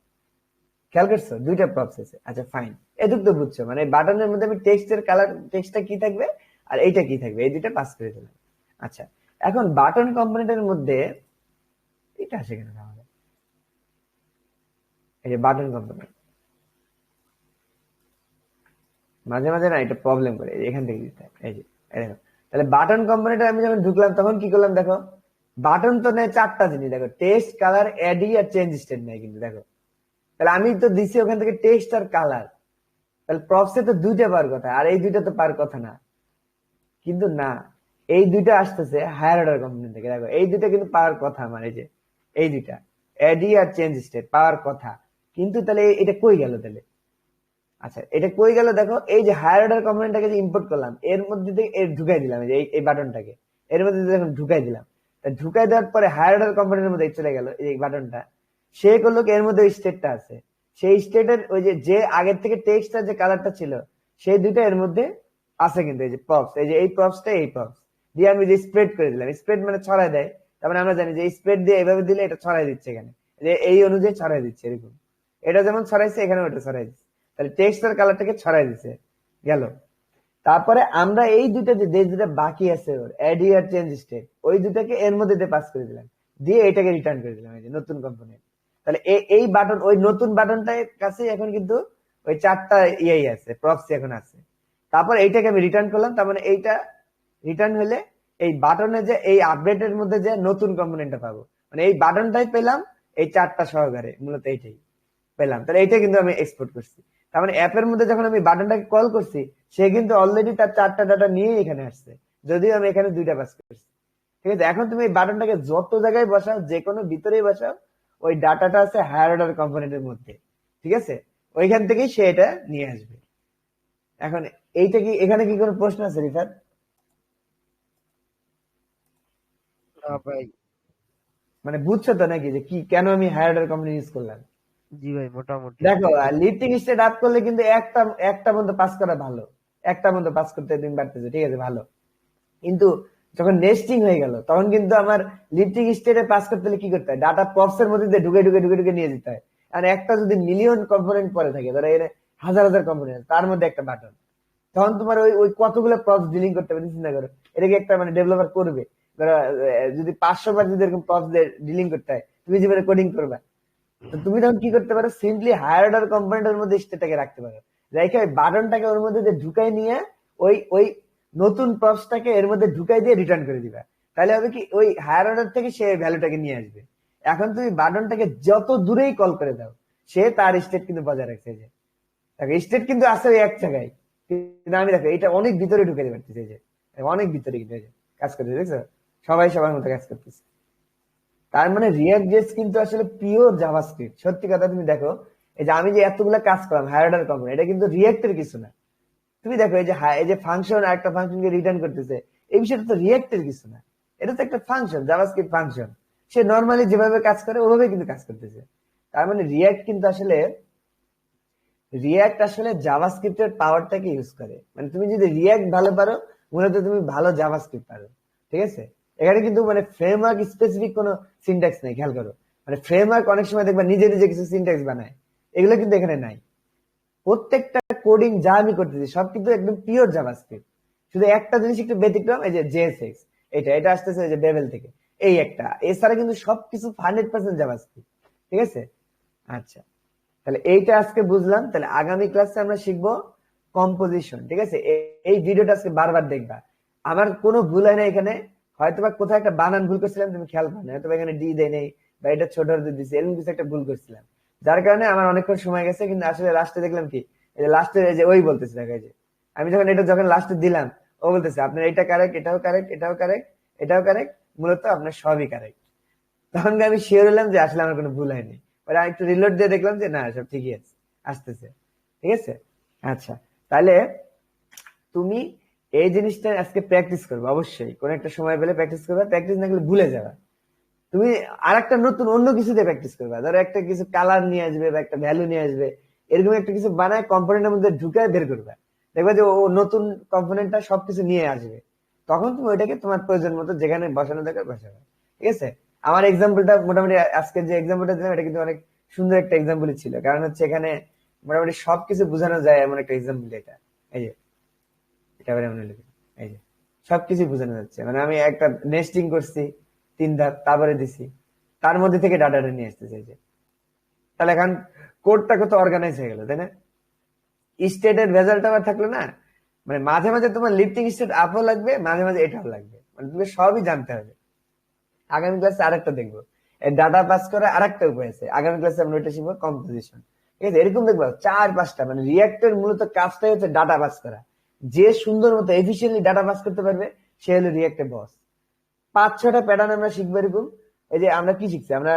খেয়াল করছো, দুইটা প্রসেস। আচ্ছা ফাইন, এটুক তো বুঝছো। মানে বাটনের মধ্যে আমি টেক্সটের কালার, টেক্সটটা কি থাকবে আর এইটা কি থাকবে, এই দুইটা পাস করে দিলাম। আচ্ছা, এখন বাটন কম্পোনেন্টের মধ্যে এটা আসে কেন তাহলে? এই যে বাটন কম্পোনেন্ট, মাঝে মাঝে না এটা প্রবলেম করে, এখান থেকে দিতে হয়। এই যে দেখো, তাহলে বাটন কম্পোনেন্টে আমি যখন ঢুকলাম তখন কি করলাম দেখো, বাটন তো নেয় চারটা জিনিস। দেখো, টেক্সট, কালার, এডি আর চেঞ্জ স্টেট নেয় কিন্তু। দেখো, তাহলে আমি তো দিছি ওখান থেকে টেক্সট আর কালার, তাহলে প্রপসে তো দুইটা পার কথা, আর এই দুইটা তো পার কথা না। কিন্তু না, এই দুইটা আসতেছে হায়ার অর্ডার কম্পোনেন্ট থেকে। দেখো, এই দুইটা কিন্তু পাওয়ার কথা আমার, এই যে এই দুইটা এডি আর চেঞ্জ স্টেট পাওয়ার কথা। কিন্তু তাহলে এটা কই গেল তাহলে? আচ্ছা, এটা কই গেল দেখো, এই যে হায়ার অর্ডার কম্পোনেন্টটাকে যে ইম্পোর্ট করলাম, এর মধ্যে থেকে এর ঢুকাই দিলাম, এই যে এই বাটনটাকে এর মধ্যে যখন ঢুকাই দিলাম, ঢুকাই দেওয়ার পরে হায়ার অর্ডার কম্পোনেন্টের মধ্যে চলে গেল এই বাটনটা। সে করলো কি, এর মধ্যে ওই স্টেটটা আছে, সেই স্টেটের ওই যে যে আগের থেকে টেক্সটটা যে কালারটা ছিল, সেই দুইটা এর মধ্যে আছে কিন্তু। এই যে প্রপস, এই যে এই প্রপসটা, এই প্রপস দিয়ে আমি যে স্প্রেড করে দিলাম। স্প্রেড মানে ছড়াই দেয়, তার মানে আমরা জানি যে স্প্রেড দিয়ে এইভাবে দিলে এটা ছড়াই দিচ্ছে এখানে, যে এই অনুযায়ী ছড়াই দিচ্ছে এরকম। এটা যেমন ছড়াইছে, এখানে ওটা ছড়াই দিচ্ছে। তাহলে টেক্সট আর কালারটাকে ছড়াই দিচ্ছে গেল। তারপরে আমরা এই দুইটা যে দুটা বাকি আছে ওর এডি আর চেঞ্জ স্টেট, ওই দুটাকে এর মধ্যে দিয়ে পাস করে দিলাম, দিয়ে এটাকে রিটার্ন করে দিলাম, এই যে নতুন কম্পোনেন্ট। তাহলে এই বাটন, ওই নতুন বাটনটার কাছে এখন কিন্তু ওই চারটা ইয়েই আছে, প্রক্সি এখন আছে। তারপর এইটাকে আমি রিটার্ন করলাম, তার মানে এইটা রিটার্ন হলে এই বাটনে যে এই আপডেটের মধ্যে যে নতুন কম্পোনেন্টটা পাবো, মানে এই বাটনটাই পেলাম এই চারটা সহকারে, মূলত এইটাই পেলাম। তাহলে এইটা কিন্তু আমি এক্সপোর্ট করছি। তার মানে অ্যাপের মধ্যে যখন আমি বাটনটাকে কল করছি, সে কিন্তু অলরেডি তার চারটা ডাটা নিয়ে এখানে আসছে, যদিও আমি এখানে দুইটা পাস করছি। ঠিক আছে, এখন তুমি এই বাটনটাকে যত জায়গায় বসাও, যে কোনো ভিতরেই বসাও, ওই ডাটাটা আছে হায়ার অর্ডার কম্পোনেন্টের মধ্যে। ঠিক আছে, ওইখান থেকেই সে এটা নিয়ে আসবে। এখন এইটা কি, এখানে কি কোনো প্রশ্ন আছে রিফাত? না ভাই। মানে বুঝছো তো নাকি যে কি, কেন আমি হায়ার অর্ডার কম্পোনেন্ট ইউজ করলাম? জি ভাই, মোটামুটি। দেখো, লিফটিং স্টেট আপ করলে কিন্তু একটা একটা পর্যন্ত পাস করা ভালো, একটা পর্যন্ত পাস করতে দিন পারতেছে, ঠিক আছে ভালো। কিন্তু যখন নেস্টিং হয়ে গেল, তখন কিন্তু আমার লিফটিং স্টেটে পাস করতে হলে কি করতে হয়, ডাটা পপস এর মধ্যে দিয়ে ঢুকে ঢুকে ঢুকে ঢুকে নিয়ে যেতে হয়। আর একটা যদি মিলিয়ন কম্পোনেন্ট পরে থাকে, ধরো এর হাজার হাজার কম্পোনেন্ট, তার মধ্যে একটা বাটন, তখন তোমার ওই ওই কতগুলো প্রপস ডিলিং করতে হবে চিন্তা করো। এটাকে একটা মানে ডেভেলপার করবে, ধরো যদি 500 বার যদি এরকম প্রপস ডিলিং করতে হয়, তুমি যেভাবে কোডিং করবা, তো তুমি তখন কি করতে পারো, সিম্পলি হায়ার অর্ডার কম্পোনেন্টের মধ্যে স্টেটটাকে রাখতে পারো, রেখে ওই বাটনটাকে ওর মধ্যে দিয়ে ঢুকাই নিয়ে ওই ওই নতুন প্রপসটাকে এর মধ্যে ঢুকাই দিয়ে রিটার্ন করে দিবা। তাহলে হবে কি, ওই হায়ার অর্ডার থেকে সে ভ্যালুটাকে নিয়ে আসবে। এখন তুমি বাটনটাকে যত দূরেই কল করে দাও, সে তার স্টেট কিন্তু বজায় রাখছে। যে দেখো, স্টেট কিন্তু আছে ওই এক জায়গায়, কিন্তু আমি দেখো এটা অনেক ভিতরে ঢুকে দিতে পারতেছি, এই যে অনেক ভিতরে কিন্তু এই যে কাজ করতেছে, দেখছো, সবাই সবার মতো কাজ করতেছে। তার মানে রিয়াক্ট জেস কিন্তু আসলে পিওর জাভাস্ক্রিপ্ট। সত্যি কথা, তুমি দেখো, এই যে আমি যে এতগুলা কাজ করলাম হায়ার অর্ডার কম্পোনেন্ট, এটা কিন্তু রিয়াক্টের কিছু না। তুমি দেখো, এই যে এই যে ফাংশন আর একটা ফাংশনকে রিটার্ন করতেছে, এই বিষয়টা তো রিয়াক্টের কিছু না। এটা তো একটা ফাংশন, জাভাস্ক্রিপ্ট ফাংশন। সে নর্মালি যেভাবে কাজ করে ওভাবে কিন্তু কাজ করতেছে। তার মানে রিয়াক্ট আসলে জাভাস্ক্রিপ্টের পাওয়ারটাকে ইউজ করে। মানে তুমি যদি রিয়াক্ট ভালো পারো, মূলত তুমি ভালো জাভাস্ক্রিপ্ট পারো। ঠিক আছে, এখানে কিন্তু মানে ফ্রেমওয়ার্ক স্পেসিফিক কোনো সিনট্যাক্স নেই, খেয়াল করো। মানে ফ্রেমওয়ার্ক অনেক সময় দেখবা নিজে নিজে কিছু সিনট্যাক্স বানায়, এগুলো কিন্তু এখানে নাই। প্রত্যেকটা কোডিং যা আমি করতেছি সব কিন্তু একদম পিওর জাভাস্ক্রিপ্ট। শুধু একটা জিনিস একটু ব্যতিক্রম, এই যে জেএসএক্স, এটা এটা আসতেছে যে বেবেল থেকে। এই একটা, এছাড়া কিন্তু সবকিছু 100% জাভাস্ক্রিপ্ট। ঠিক আছে, আচ্ছা তাহলে এইটা আজকে বুঝলাম। তাহলে আগামী ক্লাসে আমরা শিখবো কম্পোজিশন। ঠিক আছে, এই ভিডিওটা আজকে বারবার দেখবা। আমার কোনো ভুল হয় না এখানে, হয়তোবা কোথাও একটা বানান ভুল করছিলাম, তুমি খেয়াল করো না, হয়তোবা এখানে ডি দেয় নেই বা এটা ছোট হাতে দিচ্ছি, এরকম কিছু একটা ভুল করছিলাম, যার কারণে আমার অনেকক্ষণ সময় গেছে। কিন্তু আসলে লাস্টে দেখলাম কি, এই যে লাস্টে যে ওই বলতেছে দেখো, এই যে আমি যখন লাস্টে দিলাম, ও বলতেছে আপনার এটা কারেক্ট, এটাও কারেক্ট, এটাও কারেক্ট, এটাও কারেক্ট, মূলত আপনার সবই কারেক্ট। তখন আমি শিওর হলাম যে আসলে আমার কোনো ভুল হয়নি। পরে আমি একটু রিলোড দিয়ে দেখলাম যে না, সব ঠিকই আছে, আসতেছে। ঠিক আছে, আচ্ছা তাহলে তুমি এই জিনিসটা আজকে প্র্যাকটিস করবে অবশ্যই, কোন একটা সময় পেলে প্র্যাকটিস করবে, প্র্যাকটিস না করলে ভুলে যাবে। তুমি আর একটা নতুন অন্য কিছুতে প্র্যাকটিস করবে, ধরো একটা কিছু কালার নিয়ে আসবে বা একটা ভ্যালু নিয়ে আসবে, এরকম একটা কিছু বানায় কম্পোনেন্টের মধ্যে ঢুকায় বের করবে, দেখবে যে ও নতুন কম্পোনেন্টটা সবকিছু নিয়ে আসবে। তখন তুমি ওইটাকে তোমার প্রয়োজন মতো যেখানে বসানো দরকার বসাবে। ঠিক আছে, আমার এক্সাম্পলটা মোটামুটি আজকে যে এক্সাম্পলটা দিলাম এটা কিন্তু অনেক সুন্দর একটা এক্সাম্পলই ছিল, কারণ হচ্ছে এখানে মোটামুটি সবকিছু বোঝানো যায় এমন একটা এক্সাম্পল এটা। এই যে এটা আবার এমন লিখে, এই যে সবকিছু বোঝানো যাচ্ছে, মানে আমি একটা নেস্টিং করছি 3 ধাপ, তারপরে দিছি, তার মধ্যে থেকে ডাটাটা নিয়ে আসতেছে। এই যে তাহলে এখন কোডটা কত অর্গানাইজ হয়ে গেল, তাই না? স্টেটের রেজাল্ট আবার থাকলো না, মানে মাঝে মাঝে তোমার লিফটিং স্টেট আপও লাগবে, মাঝে মাঝে এটাও লাগবে, মানে তুমি সবই জানতে হবে। আগামী ক্লাসে আরেকটা দেখবো, ডাটা পাস করার আরেকটা উপায় আছে, আগামী ক্লাসে আমরা ওইটা শিখবো কম্পোজিশন। ঠিক আছে, এরকম দেখবো 4-5টা, মানে রিয়াক্টের মূলত কাজটাই হচ্ছে ডাটা পাস করা। যে সুন্দর মতো এফিসিয়েন্টলি ডাটা পাস করতে পারবে সে হলো রিয়াক্টের বস। 5-6টা প্যাটার্ন আমরা শিখবো এরকম। এই যে আমরা কি শিখছি, আমরা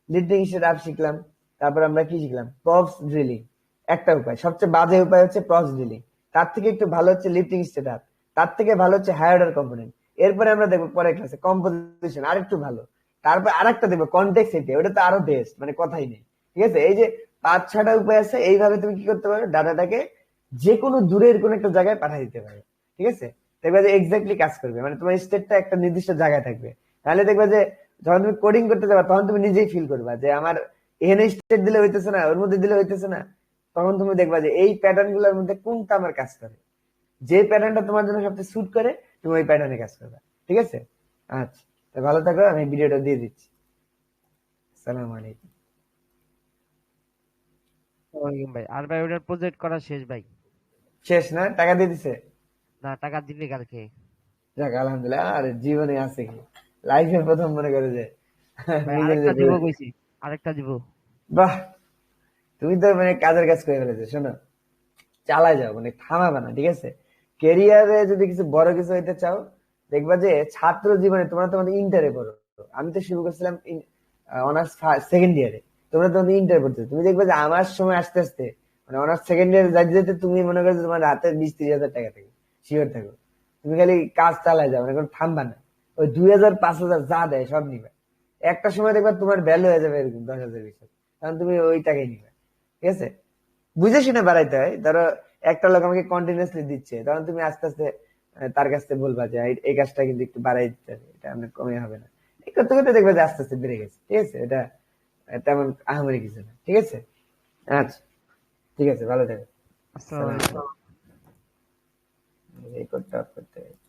লিফটিং স্টেট আপ শিখলাম, তারপর আমরা কি শিখলাম, প্রপস ড্রিলিং। একটা উপায়, সবচেয়ে বাজে উপায় হচ্ছে প্রপস ড্রিলিং, তার থেকে একটু ভালো হচ্ছে লিফটিং স্টেট আপ, তার থেকে ভালো হচ্ছে হায়ার অর্ডার কম্পোনেন্ট। এরপরে আমরা দেখবো পরের ক্লাসে কম্পোজিশন, আরেকটু ভালো। তারপর আরেকটা দেখবো কন্টেক্সট এরিয়া, ওটা তো আরো বেস্ট, মানে কথাই নেই। ঠিক আছে, এই যে 5-6টা উপায় আছে, এইভাবে তুমি কি করতে পারো, ডাটাটাকে যে কোনো দূরের কোনো একটা জায়গায় পাঠিয়ে দিতে পারো। ঠিক আছে, দেখবে যে এক্স্যাক্টলি কাজ করবে, মানে তোমার স্টেটটা একটা নির্দিষ্ট জায়গায় থাকবে। তাহলে দেখবে যে যখন তুমি কোডিং করতে যাবে তখন তুমি নিজেই ফিল করবা যে আমার এখানে স্টেট দিলে হইতেছে না, ওর মধ্যে দিলে হইতেছে না। তখন তুমি দেখবা যে এই প্যাটার্ন গুলোর মধ্যে কোনটা আমার কাজ করে, যে প্যাটার্নটা তোমার জন্য সবচেয়ে স্যুট করে তুমি ওই প্যাটার্নে কাজ করবে। ঠিক আছে, আচ্ছা তো ভালো থাকো, আমি ভিডিওটা দিয়ে দিচ্ছি। আসসালামু আলাইকুম। ওয়ালাইকুম ভাই। আর ভাই ওটার প্রজেক্ট করা শেষ ভাই। শেষ না, টাকা দিয়ে দিছে? না, টাকা দিবে কালকে। যাক আলহামদুলিল্লাহ, আর জীবনে আছে কি, লাইফে প্রথম মনে করে যে ভাই নিজে আরেকটা নিজে দিব করে। কইছি, আরেকটা দিব। বাহ, তুমি তো মানে কাজের কাজ করে ফেলেছো। শোনো, চালায় যাও, মানে থামাবে না। ঠিক আছে, কেরিয়ারে যদি কিছু বড় কিছু হইতে চাও, দেখবা যে ছাত্র জীবনে তোমরা তোমাদের ইন্টারে পড়ো, আমি তো শুরু করছিলাম অনার্স 2nd ইয়ারে, তোমরা তোমাদের ইন্টারে পড়ছো, তুমি দেখবে যে আমার সময় আস্তে আস্তে মানে অনার্স 2nd ইয়ারে যাইতে যেতে তুমি মনে করো যে তোমার হাতে 20-30 হাজার টাকা থাকে, শিওর থাকো। তুমি খালি কাজ চালায় যাও, মানে কোনো থামবা না। ওই 2,000-5,000 যা দেয় সব নিবে, একটা সময় দেখবা তোমার ভ্যালু হয়ে যাবে এরকম 10,000-20,000, কারণ তুমি ওই টাকাই নিবে। ঠিক আছে, বুঝে শুনে বাড়াইতে হয়। ধরো একটা লোক আমাকে কন্টিনিউসলি দিচ্ছে, তখন তুমি আস্তে আস্তে তার কাছ থেকে বলবা যে এই কাজটা কিন্তু একটু বাড়াই দিতে হবে, এটা অনেক কমে হবে না। এই করতে করতে দেখবে যে আস্তে আস্তে বেড়ে গেছে। ঠিক আছে, এটা তেমন আহামরি কিছু না। ঠিক আছে, আচ্ছা ঠিক আছে, ভালো থাকো। আসসালামু আসসালাম আলাইকুম। আলাইকুম। এই কোডটা অফ করতে হবে।